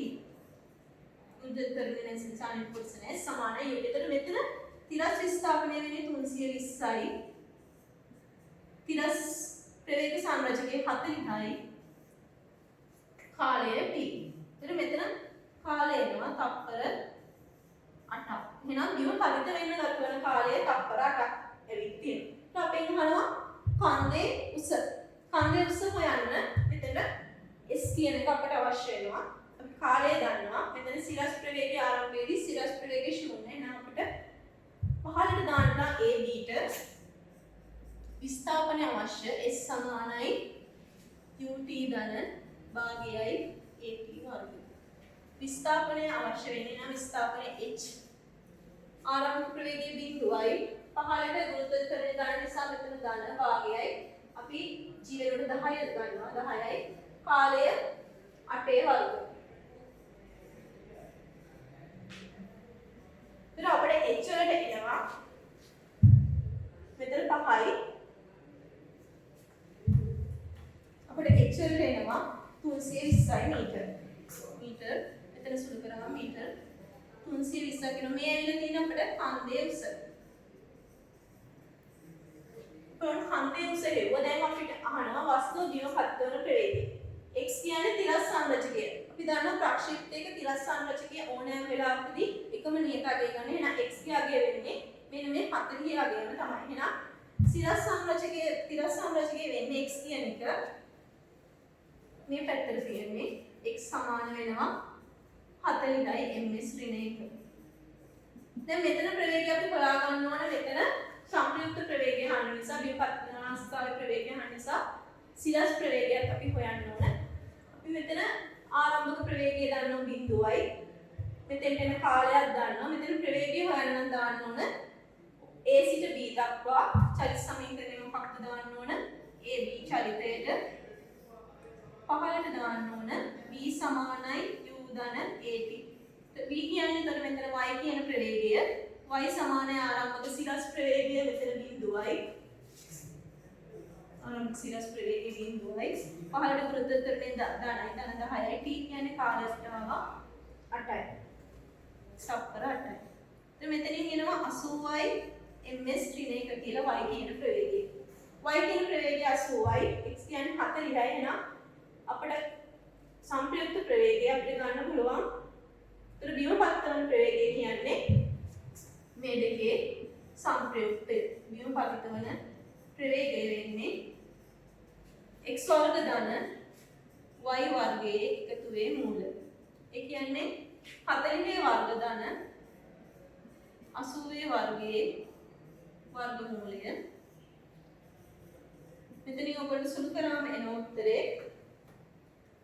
උද්දතරගෙන සංසානික පුරුෂනේ සමානයි ut. එතකොට මෙතන තිරස් විස්ථාපනය වෙන්නේ 320යි. තිරස් ප්‍රවේග සංරචකයේ 40යි. කාලය t. එතකොට මෙතන කාලය එනවා තප්පර 8ක්. එහෙනම් බිම පතිත වෙන්න ගත වෙන කාලය තප්පර 8ක් ඇවිත් තියෙනවා. අපෙන් අහනවා කන්දේ උස. කන්දේ උස හොයන්න මෙතන s කියන එක අපට අවශ්‍ය වෙනවා. අපි කාලය දන්නවා. මෙතන සිරස් ප්‍රවේගයේ ආරම්භයේදී සිරස් ප්‍රවේගය ශූන්‍ය. එහෙනම් අපිට පහළට දාන්න ab ට විස්ථාපනය අවශ්‍ය s සමානයි ut ධන භාගයයි at වර්ගය. විස්ථාපනය අවශ්‍ය වෙන්නේ නම් විස්ථාපනය h ආරම්භක ප්‍රවේගයේ බිඳුවයි පහළට ගුරුත්වාකර්ෂණය දාන නිසා මෙතන දාන භාගයයි අපි g වලට 10 ගන්නවා 10යි කාලය 8 වර්ග. ඊට අපිට h වලට එනවා මෙතන 5යි අපිට h වලට එනවා 320 මීටර මෙතන සුළු කරා මීටර 320 කියන මේ ඇවිල්ලා තියෙන අපිට කන්දේ උස. කන්දේ උස හෙව්ව දැන් අපිට අහනවා වස්තුව දිව පත්වන ප්‍රවේගය. x කියන්නේ තිරස් සංරචකය. අපි දන්නවා ප්‍රක්ෂේපයක තිරස් සංරචකය ඕනෑම වෙලාවකදී එකම නියත අගය ගන්න. එහෙනම් x ගේ අගය වෙන්නේ මෙන්න මේ 40 ගේ අගයම තමයි. එහෙනම් තිරස් සංරචකයේ වෙන්නේ x කියන එක මේ පැත්තට තියෙන්නේ x සමාන වෙනවා 40යි ms ඍණ 1. දැන් මෙතන ප්‍රවේගය අපි හොයා ගන්න ඕන මෙතන සංප්‍රයුක්ත ප්‍රවේගය හන්න නිසා බිම්පත්න අවස්ථාවේ ප්‍රවේගය හන්න නිසා සිරස් ප්‍රවේගයත් අපි හොයන්න ඕන. අපි මෙතන ආරම්භක ප්‍රවේගය දන්නවා බිඳුවයි. මෙතෙන්ට එන කාලයක් දන්නවා. මෙතන ප්‍රවේගය හොයන්න නම් දාන්න ඕන a සිට b දක්වා චලිත සමීකරණය මොකක්ද දාන්න ඕන? ab චලිතයට පහළට දාන්න ඕන v සමානයි u ධන at. v කියන්නේ එතන මෙතන y කියන ප්‍රවේගය y සමානයි ආරම්භක සිරස් ප්‍රවේගය මෙතන බිඳුවයි. ආරම්භක සිරස් ප්‍රවේගය බිඳුවයි. පහළට ගුරුත්වාකර්ෂණයෙන් ධනයි ධන 10යි. t කියන්නේ කාලයට ආවා 8යි. තප්පර 8යි. එතන මෙතනින් එනවා 80යි ms ඍණ 1 කියලා y කියන ප්‍රවේගය. y කියන ප්‍රවේගය 80යි x කියන්නේ 40යි. එහෙනම් අපිට සංප්‍රයුක්ත ප්‍රවේගය අපිට ගන්න පුළුවන්. ඒතර බිම පත්වන ප්‍රවේගය කියන්නේ මේ දෙකේ සංප්‍රයුක්තය. බිම පත්වන ප්‍රවේගය වෙන්නේ x වර්ග ධන y වර්ගයේ එකතුවේ මූල. ඒ කියන්නේ 40 වර්ග ධන 80 වර්ගයේ වර්ගමූලය. මෙතනින් ඔබට සුළු කරාම එන උත්තරේ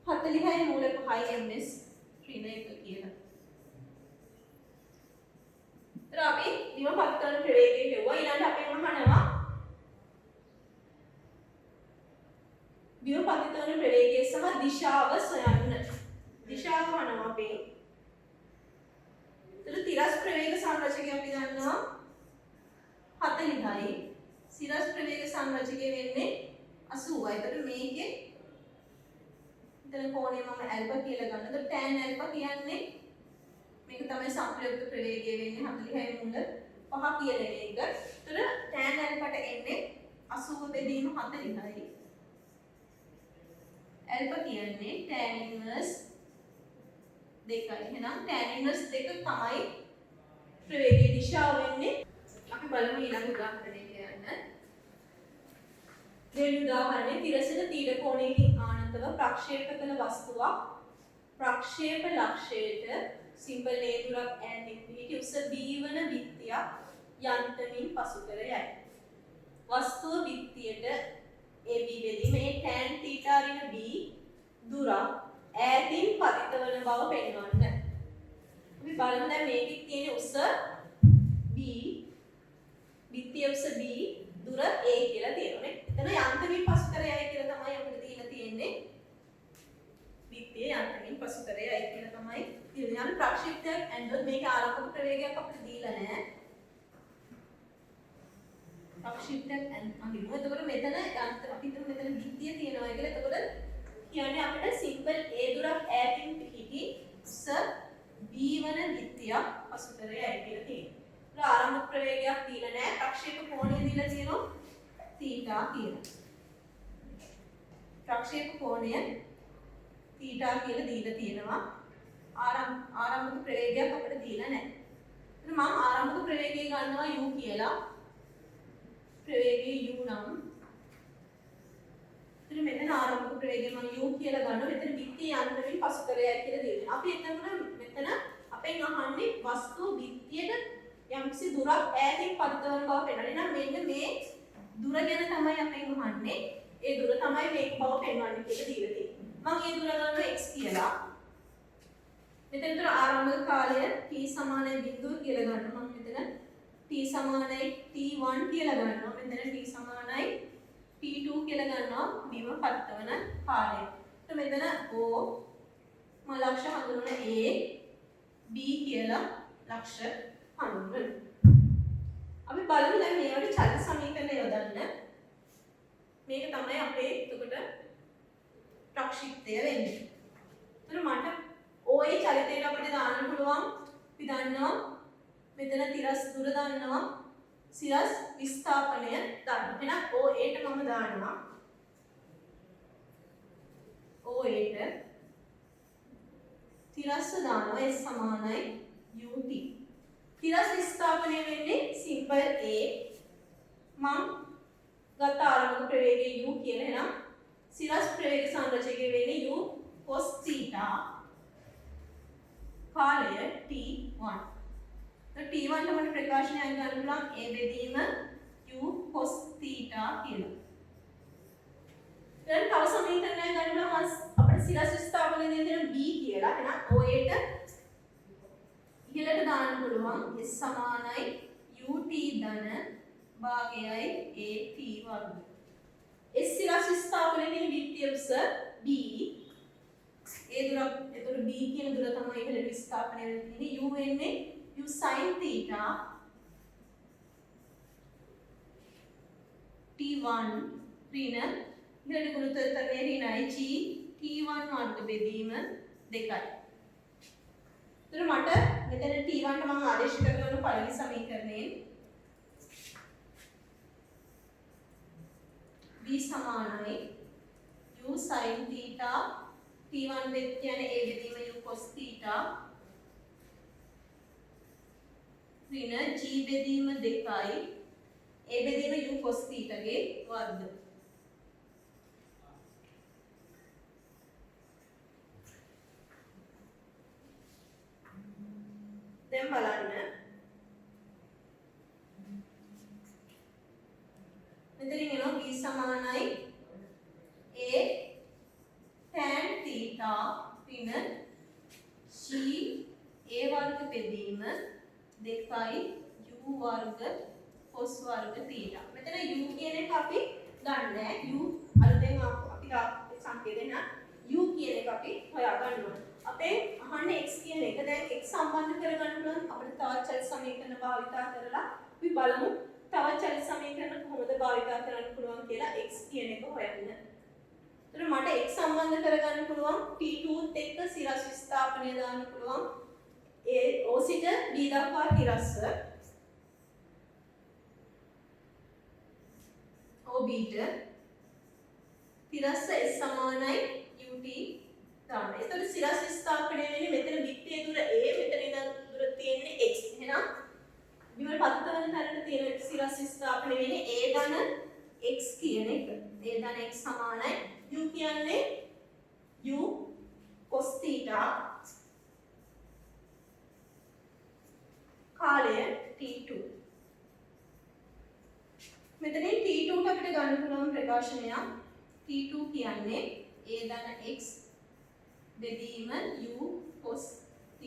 40යි මූල 5යි ms ඍණ 1 කියලා. ඊට අපි බිම පත්වන ප්‍රවේගය හෙව්වා. ඊළඟට අපි අහනවා බිම පත්වන ප්‍රවේගය සහ දිශාව සොයන්න. දිශාව අහනවා අපි. එතකොට තිරස් ප්‍රවේග සංරචකය අපි දන්නවා 40යි. සිරස් ප්‍රවේග සංරචකය වෙන්නේ 80යි. එතකොට මේකේ එතන කෝණය මම ඇල්ෆා කියලා ගන්න. එතකොට tan ඇල්ෆා කියන්නේ මේක තමයි සංප්‍රයුක්ත ප්‍රවේගය වෙන්නේ 40යි මූල 5 කියන එක. එතකොට tan ඇල්ෆාට එන්නේ 80 බෙදීම 40යි. ඇල්ෆා කියන්නේ tan ඉන්වර්ස් 2යි. එහෙනම් tan ඉන්වර්ස් 2 තමයි ප්‍රවේගයේ දිශාව වෙන්නේ. අපි බලමු ඊළඟ උදාහරණය කියන්න. දෙවෙනි උදාහරණය තිරසන තීර කෝණයකින් ආනතව ප්‍රක්ෂේප කළ වස්තුවක් ප්‍රක්ෂේප ලක්ෂයට සිම්පල් a දුරක් ඈතින් පිහිටි උස b වන බිත්තියක් යන්තමින් පසු කර යයි. වස්තුව බිත්තියට AB බෙදීම a tan θ ඍණ b දුරක් ඈතින් පතිත වන බව පෙන්වන්න. අපි බලමු දැන් මේකේ තියෙන උස b බිත්තිය උස b දුර a කියලා තියෙනනේ. එතන යන්තමින් පසු කර යයි කියලා තමයි අපිට දීලා තියෙන්නේ. බිත්තිය යන්තමින් පසු කර යයි කියලා තමයි තියෙන්නේ. අර ප්‍රක්ෂේපයක් ඇන්ඩොත් මේක ආරම්භක ප්‍රවේගයක් අපිට දීලා නැහැ. ප්‍රක්ෂේපයක් අඳිනවා. එතකොට මෙතන අපි හිතමු මෙතන බිත්තිය තියෙනවා කියලා. එතකොට කියන්නේ අපිට සිම්පල් a දුරක් ඈතින් පිහිටි උස b වන බිත්තියක් පසු කර යයි කියලා තියෙනවා. ඒක ආරම්භක ප්‍රවේගයක් දීලා නැහැ. ප්‍රක්ෂේප කෝණය දීලා තියෙනවා θ කියලා. ප්‍රක්ෂේප කෝණය θ කියලා දීලා තියෙනවා. ආරම්භක ප්‍රවේගයක් අපිට දීලා නැහැ. එහෙනම් මම ආරම්භක ප්‍රවේගය ගන්නවා u කියලා. ප්‍රවේගය u නම් ඉතින් මෙතන ආරම්භක ප්‍රවේගය මම u කියලා ගන්නවා. මෙතන බිත්තිය යන්ත්‍රයෙන් පසු කර යයි කියලා දෙනවා. අපි මෙතන අපෙන් අහන්නේ වස්තුව බිත්තියට යම්කිසි දුරක් ඈතින් පතිත වන බව පෙන්වන්නේ. එහෙනම් මෙන්න මේ දුර ගැන තමයි අපෙන් අහන්නේ. ඒ දුර තමයි මේක බව පෙන්වන්නේ කියලා දීලා තියෙන්නේ. මම ඒ දුර ගන්නවා x කියලා. මෙතනතර ආරම්භක කාලය t සමානයි බිඳුව කියලා ගන්නවා. මම මෙතන t සමානයි t1 කියලා ගන්නවා. මෙතන t සමානයි t2 කියලා ගන්නවා. බිම පත්තවන කාලය. તો මෙතන o මම ලක්ෂ හඳුනන a b කියලා ලක්ෂ හඳුනන. අපි බලමු දැන් මේවට චල සමීකරණය යොදන්න. මේක තමයි අපේ එතකොට ප්‍රක්ෂිප්තය වෙන්නේ. එතන මට OA චලිතයට අපිට දාන්න පුළුවන්. අපි දන්නවා මෙතන තිරස් දුර දන්නවා. සිරස් විස්ථාපනය දන්නවා. එහෙනම් OA ට මම දානවා. OA ට තිරස් දානවා S සමානයි UT. තිරස් විස්ථාපනය වෙන්නේ සිම්පල් A. මම ගත ආරම්භක ප්‍රවේගය u කියලා. එහෙනම් සිරස් ප්‍රවේග සංරචකය වෙන්නේ u cos θ කාලය t1. તો t1 ට මට ප්‍රකාශනයක් ගන්න පුළුවන් a බෙදීම u cos θ කියලා. දැන් තව සමීකරණයක් ගන්න පුළුවන් අපිට සිරස් විස්ථාපනය දෙන්න b කියලා. එහෙනම් OA ට ඉහළට දාන්න පුළුවන් s සමානයි ut ධන භාගයයි at වර්ග. s සිරස් විස්ථාපනය දෙන බිත්තිය උස b. ඒ දුර එතකොට b කියන දුර තමයි ඉහළට විස්ථාපනය වෙන්නේ. u වෙන්නේ u sin θ t1 ඍණ ඉහළට ගුණෝත්තරයේ ඍණයි g t1 වර්ග බෙදීම 2යි. එතකොට මට මෙතන t1 ට මම ආදේශ කරන පළවෙනි සමීකරණයෙන් b සමානයි u sin θ t1 වෙත් කියන්නේ a බෙදීම u cos θ ඍණ g බෙදීම 2යි a බෙදීම u cos θ ගේ වර්ග. දැන් බලන්න මෙතන එනවා b සමානයි a tan θ ඍණ c a වර්ග බෙදීම 2යි u වර්ග cos වර්ග θ. මෙතන u කියන එක අපි ගන්නෑ. u අලුතෙන් අපි සංකේතය න u කියන එක අපි හොයා ගන්නවා. අපේ අහන්නේ x කියන එක. දැන් x සම්බන්ධ කරගන්න පුළුවන් අපිට තවත් චල සමීකරණ භාවිතා කරලා අපි බලමු තවත් චල සමීකරණ කොහොමද භාවිතා කරන්න පුළුවන් කියලා x කියන එක හොයන්න. එතකොට මට x සම්බන්ධ කරගන්න පුළුවන් t2ත් එක්ක සිරස් විස්ථාපනය දාන්න පුළුවන්. A O සිට B දක්වා තිරස්ස OB ට තිරස්ස S සමානයි UT දාන්න. එතකොට සිරස් විස්ථාපනය වෙන්නේ මෙතන බිත්තියේ දුර A මෙතන ඉඳන් දුර තියෙන්නේ x. එහෙනම් බිමට පතිත වෙන තැනට තියෙන ගන්න පුළුවන් ප්‍රකාශනයක් T2 කියන්නේ a ධන x බෙදීම u cos θ.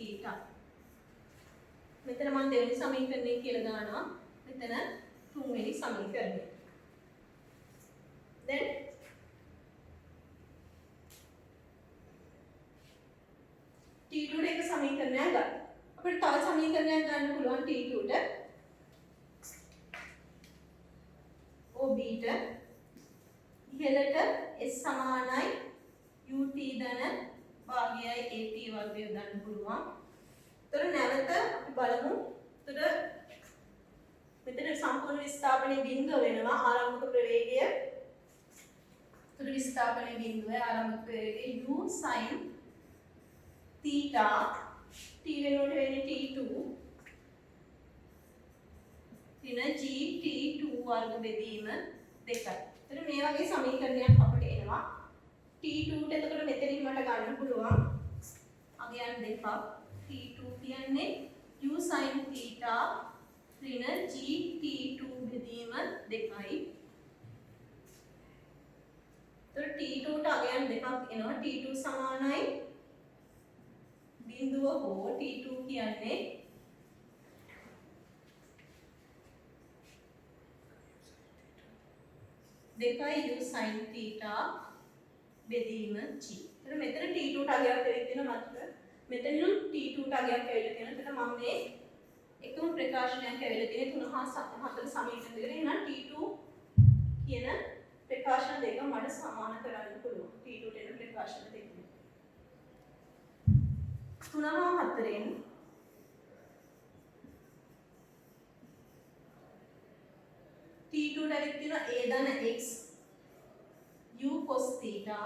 මෙතන මම දෙවෙනි සමීකරණය කියලා දානවා. මෙතන තුන්වෙනි සමීකරණය. then T2 ට එක සමීකරණයක් ගන්න. අපිට තව සමීකරණයක් ගන්න පුළුවන් T2 ට. OB ට ඉහළට S සමානයි UT ධන භාගයයි AT වර්ගය ගන්න පුළුවන්. එතකොට නැවත අපි බලමු. එතකොට මෙතන සම්පූර්ණ විස්ථාපනයේ බිඳුව වෙනවා ආරම්භක ප්‍රවේගය. එතකොට විස්ථාපනයේ බිඳුවේ ආරම්භක ප්‍රවේගය u sin theta t වෙනුවට වෙන්නේ t2 දින g t2 වර්ග බෙදීම 2යි. එතකොට මේ වගේ සමීකරණයක් අපිට එනවා. t2 ට එතකොට මෙතනින් මට ගන්න පුළුවන් අගයන් දෙකක්. t2 කියන්නේ u sin theta ඍණ g t2 බෙදීම 2යි. එතකොට t2 ට අගයන් දෙකක් එනවා. t2 සමානයි බිඳුව හෝ t2 කියන්නේ දෙකයි u sin theta බෙදීම g. එතකොට මෙතන t2 ට අගයක් දෙවිත් වෙන මාත්‍ර. මෙතනින් t2 ට අගයක් ඇවිල්ලා තියෙනවා. එතකොට මම මේ එකම ප්‍රකාශනයක් ඇවිල්ලා තියෙන 3 හා 4 සමීකරණ දෙකේ එහෙනම් t2 කියන ප්‍රකාශන දෙක මට සමාන කරන්න පුළුවන්. t2 ට එන ප්‍රකාශන දෙක. 3 හා 4න් T2 ට ඇවිත් තියෙනවා a ධන x u cos theta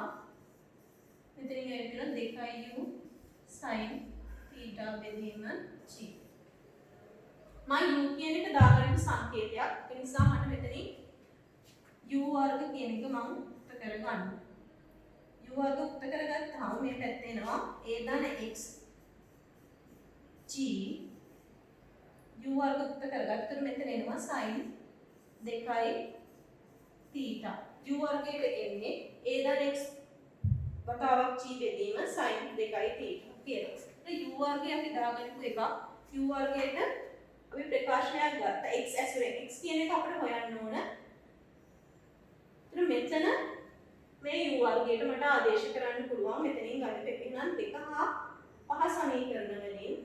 මෙතනින් ඇවිත් තියෙනවා 2u sin theta බෙදීම g. මම u කියන එක දාගන්න සංකේතයක්. ඒ නිසා මට මෙතනින් u වර්ග කියන එක මම උත්ත කරගන්නවා. u වර්ග උත්ත කරගත්තාම මේ පැත්තේ එනවා a ධන x g u වර්ග උත්ත කරගත්තොත් මෙතන එනවා sin 2 theta. u වර්ගයට එන්නේ a ධන x වතාවක් g බෙදීම sin 2 theta කියලා. ඒ u වර්ගය අපි දාගන්නපු එක u වර්ගයට අපි ප්‍රකාශනයක් ගත්තා x ඇසුරෙන්. x කියන එක අපිට හොයන්න ඕන. එතන මෙතන මේ u වර්ගයට මට ආදේශ කරන්න පුළුවන් මෙතනින් ගන්න දෙකෙන් 2 හා 5 සමීකරණ වලින්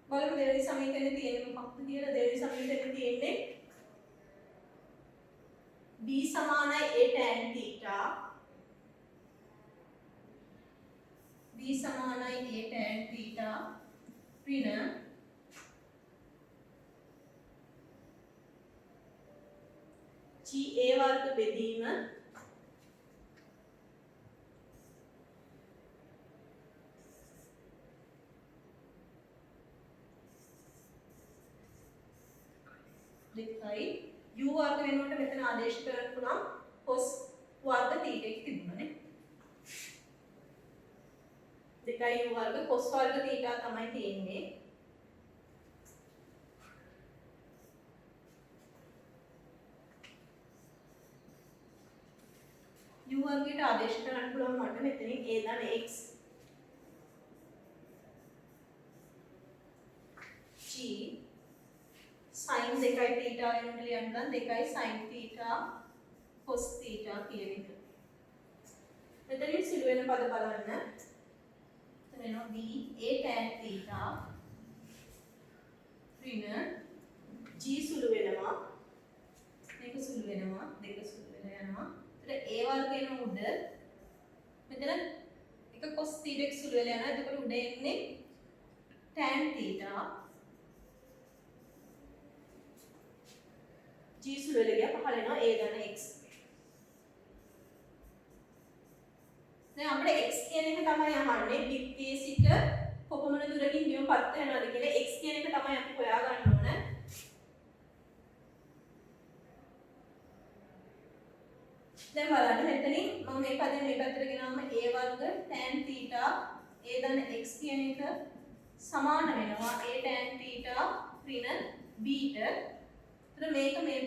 බලමු දෙවෙනි සමීකරණේ තියෙන්නේ මොකක්ද කියලා. දෙවෙනි සමීකරණේ තියෙන්නේ b සමානයි a tan theta b සමානයි a tan theta ඍණ g a වර්ග බෙදීම දෙකයි u වර්ග වෙනුවට මෙතන ආදේශ කරන්න පුළුවන් cos වර්ග θ එක තිබුණානේ. දෙකයි u වර්ග cos වර්ග θ තමයි තියෙන්නේ. u වර්ගයට ආදේශ කරන්න පුළුවන් මට මෙතනින් a ධන x g sin 2 theta වෙනුවට ලියන්න ගන්න 2 sin theta cos theta කියන එක. මෙතනින් සිදු වෙන පද බලන්න. එතන එනවා b a tan theta ඍණ g සුළු වෙනවා. මේක සුළු වෙනවා. දෙක සුළු වෙලා යනවා. එතන a වර්ගයෙන් උඩ මෙතන එක cos theta සුළු වෙලා යනවා. එතකොට උඩ එන්නේ tan theta g සුළු වෙලා ගියා පහළ එනවා a ධන x. දැන් අපිට x කියන එක තමයි අහන්නේ දික්කේ සිට කොපමණ දුරකින් බිමපත් වෙනවද කියලා. x කියන එක තමයි අපි හොයාගන්න ඕන. දැන් බලන්න මෙතනින් මම මේ පදේ මේ පැත්තට ගෙනාම a වර්ග tan theta a ධන x කියන එක සමාන වෙනවා a tan theta ඍණ b ට. එතන මේක මේ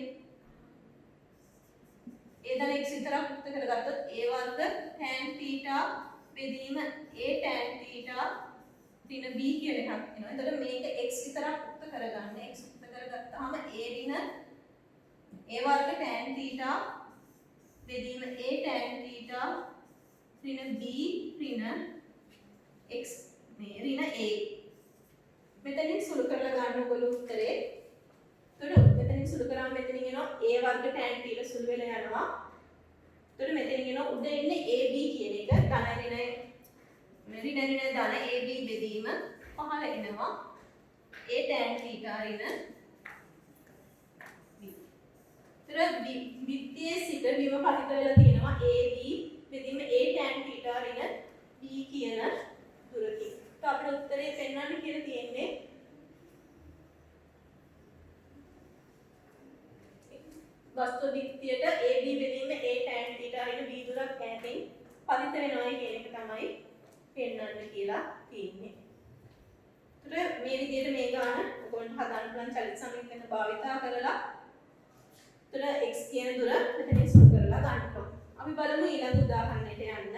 a ධන x විතරක් උත්ත කරගත්තොත් a වර්ග tan theta බෙදීම a tan theta ඍණ b කියන එකක් එනවා. එතකොට මේක x විතරක් උත්ත කරගන්න. x උත්ත කරගත්තාම a ඍණ a වර්ග tan theta බෙදීම a tan theta ඍණ b ඍණ x මේ ඍණ a. මෙතනින් සුළු කරලා ගන්න ඔයගොල්ලෝ උත්තරේ. එතකොට මෙතනින් සුළු කරාම මෙතනින් එනවා a වර්ග tan theta සුළු වෙලා යනවා. එතකොට මෙතනින් එනවා උඩ එන්නේ ab කියන එක ධන ඍණ ඍණ ධන ab බෙදීම පහළ එනවා a tan theta ඍණ b. එතකොට විත්තියේ සිට බිම පතිත වෙලා තියෙනවා ab බෙදීම a tan theta ඍණ b කියන දුරකින්. તો අපේ උත්තරේ පෙන්වන්න කියලා තියෙන්නේ වස්තු විත්තියට ab බෙදීම a tan theta ඍණ b දුරක් ඈතින් පතිත වෙනවා කියන එක තමයි පෙන්වන්න කියලා තියෙන්නේ. ඒතර මේ විදිහට මේ ගාන ඔයගොල්ලන්ට හදාන්න පුළුවන් චලිත සමීකරණ භාවිතා කරලා ඒතර x කියන දුර මෙතනින් සුළු කරලා ගන්න පුළුවන්. අපි බලමු ඊළඟ උදාහරණයට යන්න.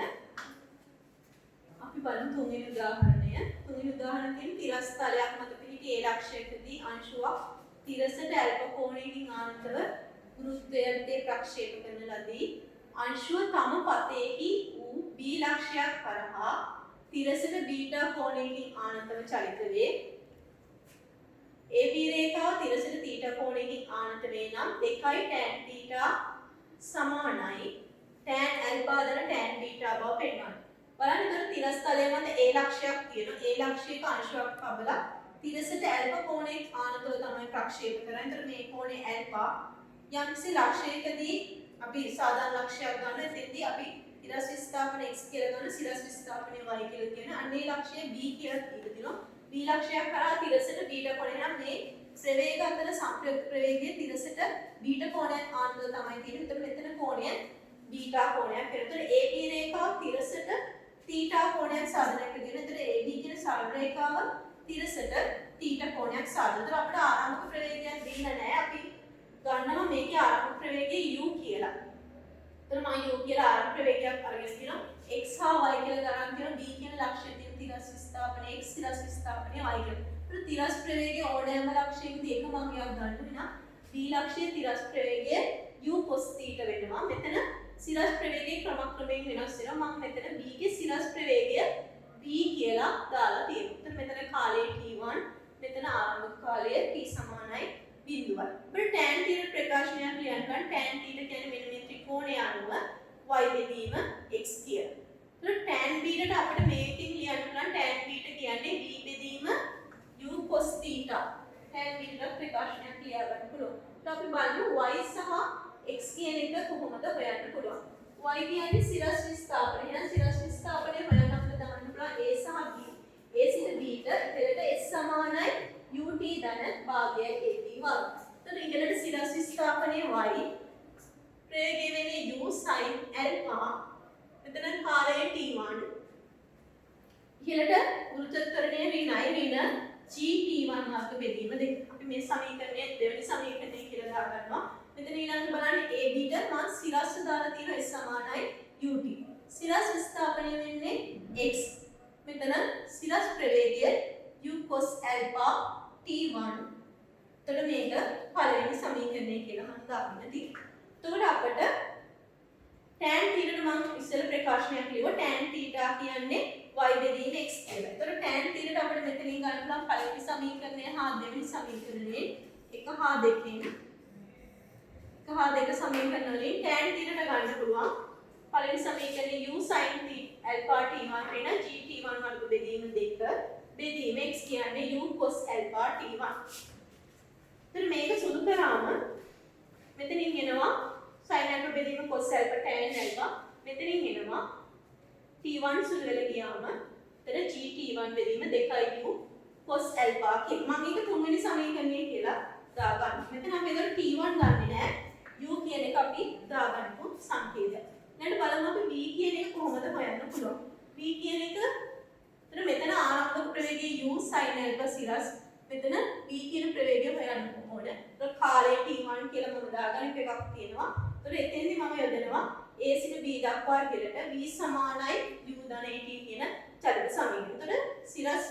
අපි බලමු තුන්වෙනි උදාහරණය. තුන්වෙනි උදාහරණය කියන්නේ තිරස් තලයක් මත පිහිටි a ලක්ෂයකදී අංශුවක් තිරසට අල්ප කෝණයකින් ආනතව වෘත්තයට ප්‍රක්ෂේප කරන ලදී. අංශුව තම පතේහි වූ b ලක්ෂයක් කරහා තිරසට බීටා කෝණයකින් ආනතව චලිත වේ. AB රේඛාව තිරසට තීටා කෝණයකින් ආනත වේ නම් 2 tan θ සමානයි tan alpha දර tan beta බව පෙන්වන්න. බලන්න එතන තිරස් තලය මත A ලක්ෂයක් තියෙනවා. A ලක්ෂයක අංශුවක් පබලා තිරසට alpha කෝණයක ආනතව තමයි ප්‍රක්ෂේප කරන්නේ. එතන මේ කෝණය alpha යම්කිසි ලක්ෂයකදී අපි සාධාරණ ලක්ෂයක් ගන්න. එතෙන්දී අපි සිරස් විස්ථාපන x කියලා ගන්න සිරස් විස්ථාපනය y කියලා කියන අන්නේ ලක්ෂය b කියලා දීලා තිනවා. b ලක්ෂයක් කරා තිරසට බීටා කෝණය නම් මේ ප්‍රවේග අතර සංප්‍රයුක්ත ප්‍රවේගයේ තිරසට බීටා කෝණයක් ආනතව තමයි තියෙන්නේ. එතකොට මෙතන කෝණය බීටා කෝණයක් වෙනවා. එතකොට ab රේඛාව තිරසට තීටා කෝණයක් සාධනය කරගෙන එතකොට ab කියන සරල රේඛාව තිරසට තීටා කෝණයක් සාධනය. එතකොට අපිට ආරම්භක ප්‍රවේගයක් දීලා නැහැ. අපි ගන්නවා මේකේ ආරම්භක ප්‍රවේගය u කියලා. එතන මම u කියලා ආරම්භ ප්‍රවේගයක් අරගෙන තියෙනවා. x හා y කියලා ගණන් කරන b කියන ලක්ෂ්‍ය තියෙන තිරස් විස්ථාපනය x තිරස් විස්ථාපනය y කියලා. එතන තිරස් ප්‍රවේගයේ ඕනෑම ලක්ෂයකදී එක මාර්ගයක් ගන්න වෙනවා. b ලක්ෂයේ තිරස් ප්‍රවේගය u cos θ වෙනවා. මෙතන සිරස් ප්‍රවේගයේ ක්‍රමයෙන් වෙනස් වෙනවා. මම මෙතන b ගේ සිරස් ප්‍රවේගය b කියලා දාලා තියෙනවා. එතන මෙතන කාලය t1 මෙතන ආරම්භක කාලය t සමානයි බිඳුවයි. අපිට tan θ ප්‍රකාශනයක් ලියන්න ගන්න. tan θ කියන්නේ මෙන්න මේ ත්‍රිකෝණය අනුව y බෙදීම x කියලා. එතකොට tan b ට අපිට මේකෙන් ලියන්න පුළුවන් tan b ට කියන්නේ b බෙදීම u cos θ. tan b ට ප්‍රකාශනයක් ලියා ගන්න පුළුවන්. ඊට අපි බලමු y සහ x කියන එක කොහොමද හොයන්න පුළුවන්. y කියන්නේ සිරස් විස්ථාපනය. එහෙනම් සිරස් විස්ථාපනය හොයන්න අපිට දාන්න පුළුවන් a සහ b. a සිට b ට ඉතලට s සමානයි ut ධන භාගයයි at වර්ග. එතකොට ඉහළට සිරස් විස්ථාපනය y ප්‍රවේගය වෙන්නේ u sin alpha. මෙතන කාලය t1. ඉහළට වෘත්තතරණය ඍණයි ඍණ g t1 වර්ග බෙදීම දෙක. අපි මේ සමීකරණය දෙවෙනි සමීකරණය කියලා දාගන්නවා. මෙතන ඊළඟට බලන්න ab ට මම සිරස් දාලා තියෙනවා s සමානයි ut. සිරස් විස්ථාපනය වෙන්නේ x. මෙතන සිරස් ප්‍රවේගය u cos alpha t1. එතකොට මේක පළවෙනි සමීකරණය කියලා මම දාගෙන තියෙනවා. එතකොට අපිට tan θ ට මම ඉස්සෙල්ලා ප්‍රකාශනයක් ලියුවා. tan θ කියන්නේ y බෙදීම x කියලා. එතකොට tan θ ට අපිට මෙතනින් ගන්න පුළුවන් පළවෙනි සමීකරණය හා දෙවෙනි සමීකරණේ 1 හා 2කින් 1 හා 2 සමීකරණ වලින් tan θ ට ගන්න පුළුවන්. පළවෙනි සමීකරණේ u sin alpha t1 වෙන g t1 වර්ග බෙදීම 2 බෙදීම x කියන්නේ u cos alpha t1. එතකොට මේක සුළු කරාම මෙතනින් එනවා sin alpha බෙදීම cos alpha tan alpha. මෙතනින් එනවා t1 සුළු වෙලා ගියාම එතන g t1 බෙදීම 2u cos alpha කියන මම මේක තුන්වෙනි සමීකරණය කියලා දාගන්න. මෙතන අපි ඒතර t1 ගන්නෙ නෑ. u කියන එක අපි දාගන්නකො සංකේතය. ඊළඟට බලමු අපි v කියන එක කොහොමද හොයන්න පුළුවන්. v කියන එක එතන මෙතන ආරම්භක ප්‍රවේගයේ u sin α සිරස් මෙතන v කියන ප්‍රවේගය හොයන්න ඕනේ. එතන කාලය t1 කියලා මම දාගන්න එකක් තියෙනවා. එතන එතෙන්දී මම යොදනවා a සිට b දක්වා කෙරට v සමානයි u ධන at කියන චලිත සමීකරණය. එතන සිරස්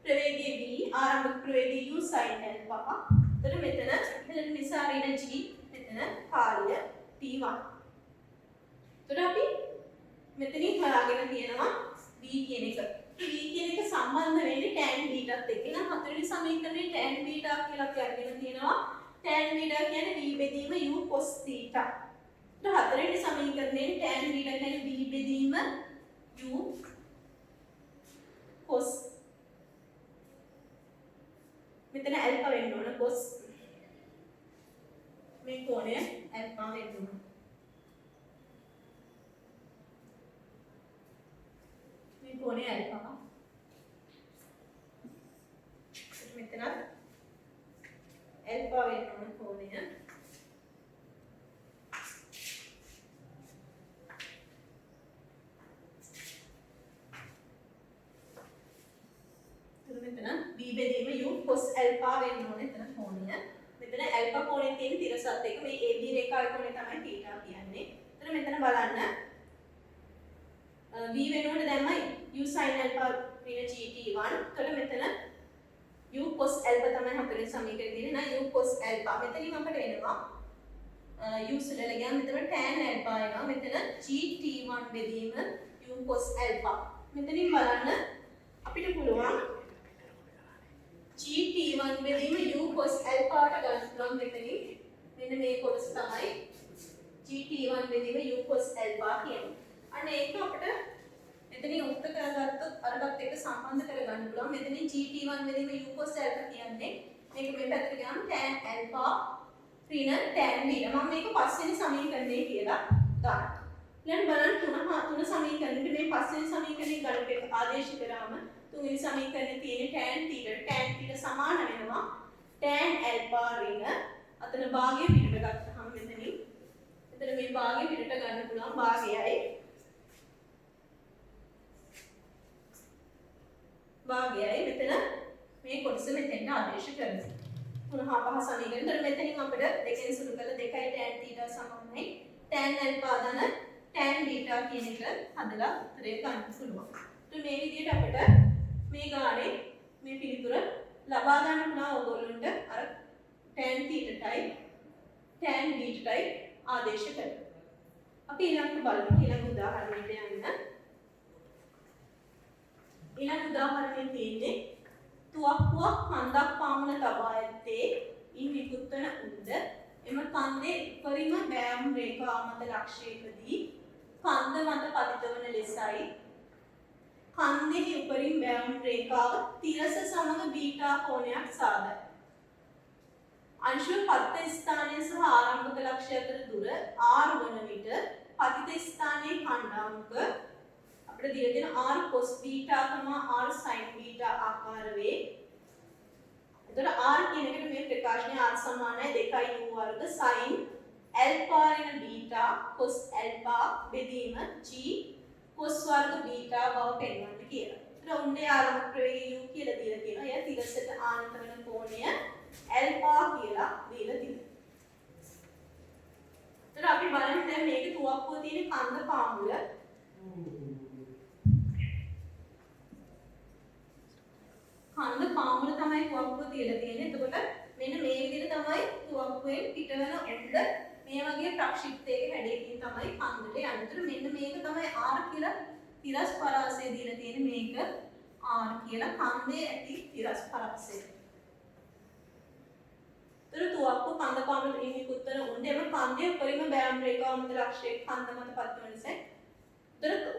ප්‍රවේගයේ v ආරම්භක ප්‍රවේගයේ u sin α. එතන මෙතන නිසාරින g මෙතන කාලය t1. එතන අපි මෙතනින් හොයාගෙන තියෙනවා v කියන එක. v කියන එක සම්බන්ධ වෙන්නේ tan β ත් එක්ක. එහෙනම් හතරවෙනි සමීකරණේ tan β කියලා කියගෙන තියෙනවා. tan β කියන්නේ v බෙදීම u cos θ. එතන හතරවෙනි සමීකරණේ tan β කියන්නේ v බෙදීම u cos මෙතන ඇල්ෆා වෙන්න ඕන cos මේ කෝණය ඇල්ෆා වෙන්න ඕන. මේ කෝණය ඇල්ෆා. මෙතන ඇල්ෆා වෙන්න ඕන කෝණය. මෙතන b බෙදීම u cos alpha වෙන්න ඕනේ එතන කෝණය. මෙතන alpha කෝණයේ තියෙන තිරසත් එක මේ AB රේඛාවේ කෝණය තමයි θ කියන්නේ. එතන මෙතන බලන්න v වෙනුවට දැම්මයි u sin alpha ඍණ gt1. එතකොට මෙතන u cos alpha තමයි හතරේ සමීකරණය දෙන්නේ නා u cos alpha. මෙතනින් අපිට එනවා u සුලලා ගියාම මෙතන tan alpha එනවා. මෙතන gt1 බෙදීම u cos alpha. මෙතනින් බලන්න අපිට පුළුවන් gt1 බෙදීම u cos alpha ට ගන්න පුළුවන් මෙතනින්. මෙන්න මේ කොටස තමයි gt1 බෙදීම u cos alpha කියන්නේ. අන්න ඒක අපිට මෙතනින් උත්තර කරගත්තොත් අරකට එක සම්බන්ධ කරගන්න පුළුවන්. මෙතනින් gt1 බෙදීම u cos alpha කියන්නේ මේක මේ පැත්තට ගියාම tan alpha ඍණ tan β. මම මේක පස්වෙනි සමීකරණේ කියලා ගන්නවා. ඊළඟ බලන්න තුන සමීකරණෙට මේ පස්වෙනි සමීකරණේ ගණිත එක ආදේශ කරාම තුන්වෙනි සමීකරණේ තියෙන tan θ සමාන වෙනවා tan alpha ඍණ අතන භාගය පිටට ගත්තාම මෙතන මේ භාගය පිටට ගන්න පුළුවන් භාගයයි මෙතන මේ කොටස මෙතෙන්ට ආදේශ කරනවා. 3 5 සමීකරණ. එතන මෙතනින් අපිට දෙකෙන් සුළු කළ 2යි tan θ සමානයි tan alpha ධන tan β කියන එක හදලා උත්තරය ගන්න පුළුවන්. તો මේ විදිහට අපිට මේ ගානේ මේ පිළිතුර ලබා ගන්න පුළුවන් ඕගොල්ලන්ට අර tan θ ටයි tan β ටයි ආදේශ කරලා. අපි ඊළඟට බලමු ඊළඟ උදාහරණයට යන්න. ඊළඟ උදාහරණයේ තියෙන්නේ තුවක්කුවක් කන්දක් පාමුණ තබා ඇත්තේ ඉන් නිකුත් වන උද්ද එම කන්දේ උපරිම බෑම් රේඛා මත ලක්ෂයකදී කන්ද මත පතිත වන ලෙසයි කන්දෙහි උපරිම බෑම් රේඛාව තිරස සමග බීටා කෝණයක් සාදයි. අංශුව පතිත ස්ථානයේ සහ ආරම්භක ලක්ෂ්‍ය අතර දුර r වන විට පතිත ස්ථානයේ ඛණ්ඩාංක අපිට දීලා තියෙන r cos beta r sin beta ආකාර වේ. එතකොට r කියන එකට මේ ප්‍රකාශනය r සමානයි 2u වර්ග sin alpha ඍණ බීටා cos alpha බෙදීම g cos වර්ග බීටා බව පෙන්වන්න කියලා. ඒතර උන්නේ ආරම්භක ප්‍රවේගය u කියලා දීලා තියෙනවා. එයා තිරසට ආනත වෙන කෝණය alpha කියලා දීලා තියෙනවා. ඒතර අපි බලමු දැන් මේකේ තුවක්කුව තියෙන කන්ද පාමුල තමයි තුවක්කුව තියලා තියෙන්නේ. එතකොට මෙන්න මේ විදිහට තමයි තුවක්කුවෙන් පිටවන උද්ද මේ වගේ ප්‍රක්ෂිප්තයක හැඩයකින් තමයි කන්දට යන්නේ. එතකොට මෙන්න මේක තමයි r කියලා තිරස් පරාසය දීලා තියෙන්නේ. මේක r කියලා කන්දේ ඇති තිරස් පරාසය. එතකොට තුවක්කුව කන්ද පාමුලට නිකුත් වන උද්දේම කන්දේ උපරිම බෑම් රේඛාව මත ලක්ෂයේ කන්ද මත පත්වන නිසා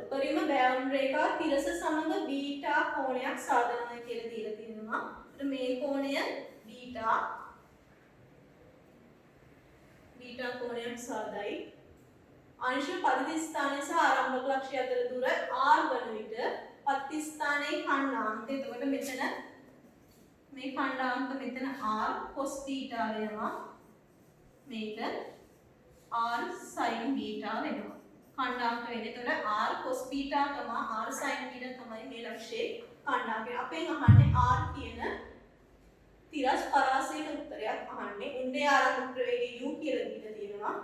උපරිම බෑම් රේඛා තිරස සමග බීටා කෝණයක් සාදනයි කියලා දීලා තියෙනවා. මේ කෝණය බීටා කෝණයක් සාදයි. අංශ පරිදි ස්ථානයේ සහ ආරම්භක ලක්ෂ්‍ය අතර දුර r වන විට පත්ති ස්ථානයේ ඛණ්ඩාංක. එතකොට මෙතන මේ ඛණ්ඩාංක මෙතන r cos බීටා වෙනවා. මේක r sin බීටා වෙනවා. ඛණ්ඩාංක වෙන්නේ. එතකොට r cos beta r sin beta තමයි මේ ලක්ෂයේ කණ්ඩා කියන අපෙන් අහන්නේ r කියන තිරස් පරාසයට උත්තරයක් අහන්නේ. උණ්ඩේ ආරම්භ ප්‍රවේගය u කියලා දීලා තියෙනවා.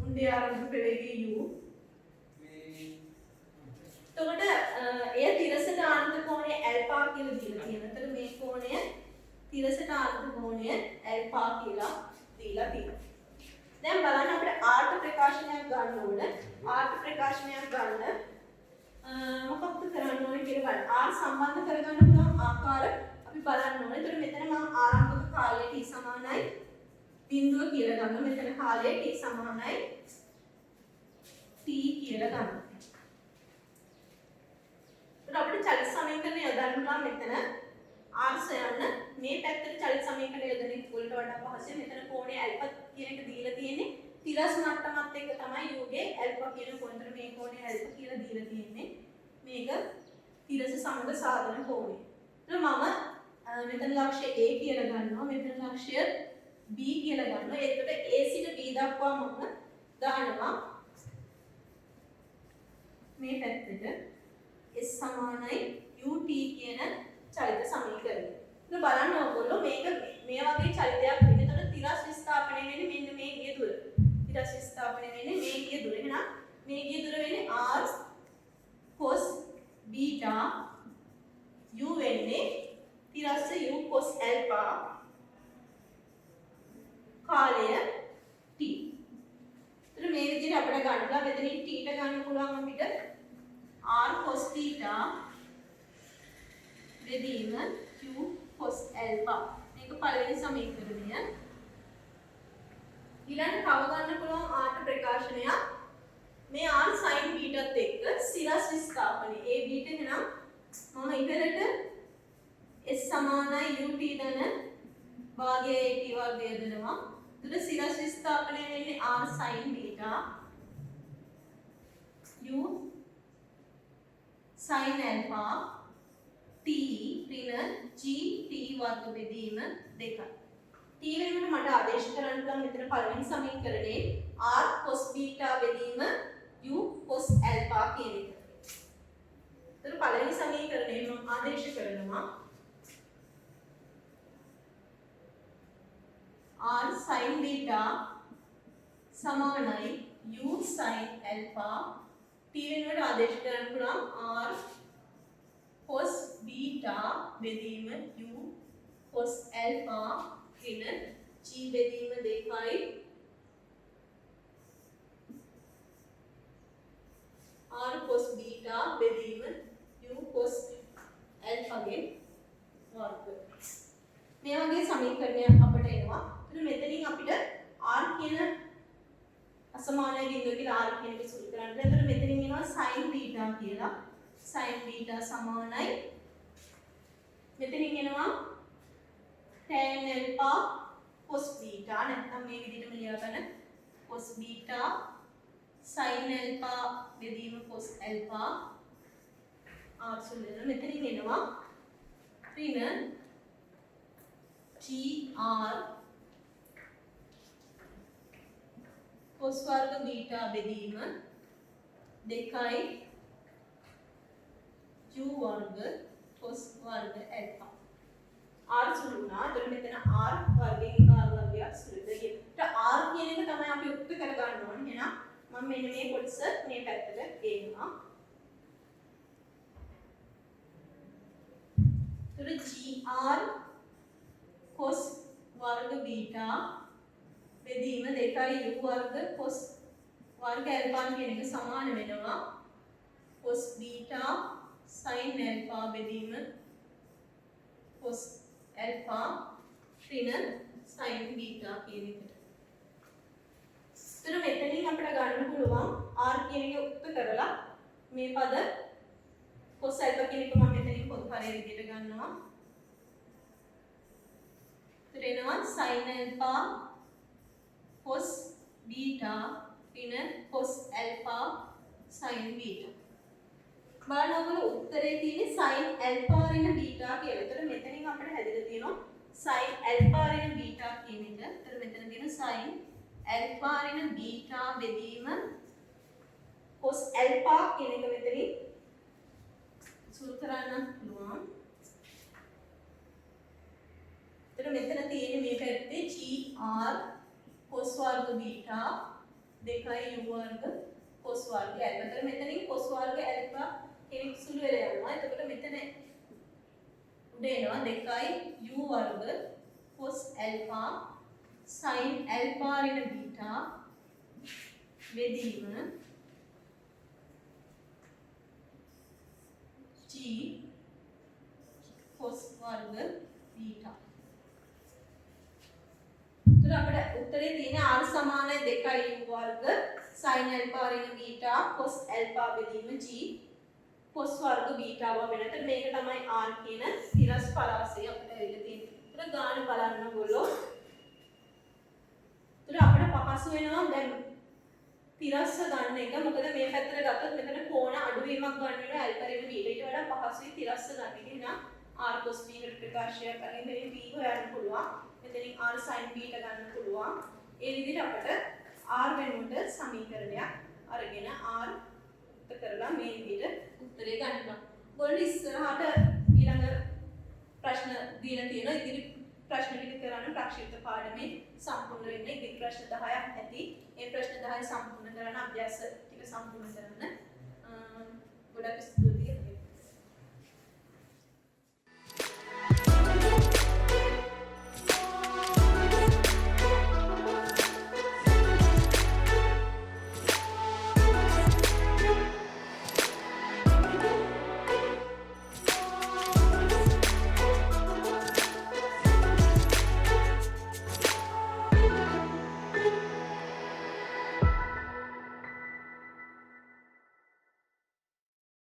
උණ්ඩේ ආරම්භ ප්‍රවේගය u. එතකොට එය තිරසට ආනත කෝණය ඇල්ෆා කියලා දීලා තියෙනවා. එතකොට මේ කෝණය තිරසට ආනත කෝණය ඇල්ෆා කියලා දීලා තියෙනවා. දැන් බලන්න අපිට ආර්ථ ප්‍රකාශනයක් ගන්න ඕන. ආර්ථ ප්‍රකාශනයක් ගන්න මොකක්ද කරන්න ඕනේ කියලා බලන්න. R සම්බන්ධ කරගන්න පුළුවන් ආකාර අපි බලන්න ඕනේ. එතකොට මෙතන මම ආරම්භක කාලය t සමානයි බිඳුව කියලා ගන්නවා. මෙතන කාලය t සමානයි t කියලා ගන්නවා. එතකොට අපිට චලිත සමීකරණය යොදන්න පුළුවන් මෙතන r සොයන්න. මේ පැත්තට චලිත සමීකරණය යොදන එක වලට වඩා පහසුයි. මෙතන කෝණය ඇල්ෆා කියන එක දීලා තියෙන්නේ. තිරස් මට්ටමත් එක්ක තමයි u ගේ ඇල්ෆා කියන කෝණතර මේ කෝණය ඇල්ෆා කියලා දීලා තියෙන්නේ. මේක තිරස සමග සාධන කෝණය. එතකොට මම මෙතන ලක්ෂ්‍ය a කියලා ගන්නවා. මෙතන ලක්ෂ්‍ය b කියලා ගන්නවා. එතකොට a සිට b දක්වා මම දානවා මේ පැත්තට s සමානයි ut කියන චලිත සමීකරණය. එතකොට බලන්න ඕගොල්ලෝ මේක මේ වගේ චලිතයක් වෙන. එතකොට තිරස් විස්ථාපනය වෙන්නේ මෙන්න මේ ගිය දුර. තිරස් විස්ථාපනය වෙන්නේ මේ ගිය දුර. එහෙනම් මේ ගිය දුර වෙන්නේ r cos beta u වෙන්නේ තිරස්ස u cos alpha කාලය t. එතකොට මේ විදිහට අපිට ගන්නලා මෙතනින් t ට ගන්න පුළුවන් අපිට r cos theta බෙදීම q cos alpha. මේක පළවෙනි සමීකරණය. ඊළඟ තව ගන්න පුළුවන් ආර්ථ ප්‍රකාශනයක්. මේ r sin බීටත් එක්ක සිරස් විස්ථාපනය. a බීට එහෙනම් මම ඉහළට s සමානයි ut ධන භාගය at වර්ගය දෙනවා. එතකොට සිරස් විස්ථාපනය වෙන්නේ r sin beta u sin alpha t ඍණ g t වර්ග බෙදීම 2යි. t වෙනුවට මට ආදේශ කරන්න පුළුවන් මෙතන පළවෙනි සමීකරණේ r cos beta බෙදීම u cos alpha කියන එක. එතකොට පළවෙනි සමීකරණය මම ආදේශ කරනවා r sin beta සමානයි u sin alpha. t වෙනුවට ආදේශ කරන්න පුළුවන් r cos beta බෙදීම u cos alpha ඍණ g බෙදීම 2යි r cos beta බෙදීම u cos alpha ගේ වර්ග. මේ වගේ සමීකරණයක් අපිට එනවා. එතන මෙතනින් අපිට r කියන අසමානයි බිඳුව කියලා r කියන එක සුළු කරන්න. එතන මෙතනින් එනවා sin beta කියලා. sin beta සමානයි මෙතනින් එනවා tan alpha cos beta. නැත්නම් මේ විදිහටම ලියා ගන්න cos beta sin alpha බෙදීම cos alpha r සුළු වෙනවා. මෙතනින් එනවා ඍණ gr cos වර්ග beta බෙදීම 2යි u වර්ග cos වර්ග alpha. r සුළු වුණා. එතකොට මෙතන r වර්ගයෙන් r වර්ගයක් සුළු වෙනවා. ඒකට r කියන එක තමයි අපි උක්ත කරගන්න ඕනේ. එහෙනම් මම මෙන්න මේ කොටස මේ පැත්තට ගේනවා. එතකොට gr cos වර්ග beta බෙදීම 2යි u වර්ග cos වර්ග alpha කියන එක සමාන වෙනවා cos beta sin alpha බෙදීම cos alpha ඍණ sin beta කියන එකට. එතන මෙතනින් අපිට ගන්න පුළුවන් r කියන එක උක්ත කරලා මේ පද cos alpha කියන එක මම මෙතනින් පොදු පරේ විදිහට ගන්නවා. එතන එනවා sin alpha cos beta ඍණ cos alpha sin beta. බලන්න ඔයගොල්ලෝ උත්තරේ තියෙන්නේ sin alpha ඍණ beta කියලා. එතකොට මෙතනින් අපිට හැදිලා තියෙනවා sin alpha ඍණ beta කියන එක. එතකොට මෙතන තියෙන sin alpha ඍණ beta බෙදීම cos alpha කියන එක මෙතනින් සුළු කරන්න පුළුවන්. එතන මෙතන තියෙන්නේ මේ පැත්තේ gr cos වර්ග බීටා 2u වර්ග cos වර්ග ඇල්ෆා. එතන මෙතනින් cos වර්ග ඇල්ෆා කෙනෙක් සුළු වෙලා යනවා. එතකොට මෙතන උඩ එනවා 2u වර්ග cos ඇල්ෆා sin ඇල්ෆා ඍණ බීටා බෙදීම g cos වර්ග බීටා. तो අපිට උත්තරේ තියෙන්නේ r සමානයි 2u වර්ග sin alpha ඍණ බීටා cos alpha බෙදීම g cos වර්ග බීටාව වෙනත මේක තමයි r කියන තිරස් පරාසය අපිට ඇවිල්ලා තියෙන්නේ. ඒතර ගාන බලන්න ඕගොල්ලෝ. ඒතර අපිට පහසු වෙනවා දැන් තිරස්ස ගන්න එක. මොකද මේ පැත්තට ගත්තොත් මෙතන කෝණ අඩුවීමක් ගන්න වෙනවා alpha ඍණ බීටා. ඊට වඩා පහසුයි තිරස්ස ගන්න එක. එහෙනම් r cos b කට ප්‍රකාශය කරගෙන මෙතන b හොයන්න පුළුවන්. මෙතනින් r sin b ට ගන්න පුළුවන්. ඒ විදිහට අපිට r වෙනුවට සමීකරණයක් අරගෙන r උත්තර කරලා මේ විදිහට උත්තරේ ගන්නවා. ඔයගොල්ලෝ ඉස්සරහට ඊළඟ ප්‍රශ්න දීලා තියෙනවා. ඉදිරි ප්‍රශ්න ටික කරන්න ප්‍රක්ෂිප්ත පාඩමේ සම්පූර්ණ වෙන්නේ. ඉදිරි ප්‍රශ්න 10ක් ඇති. ඒ ප්‍රශ්න 10 සම්පූර්ණ කරන අභ්‍යාස ටික සම්පූර්ණ කරන්න. ගොඩක් ස්තුතියි.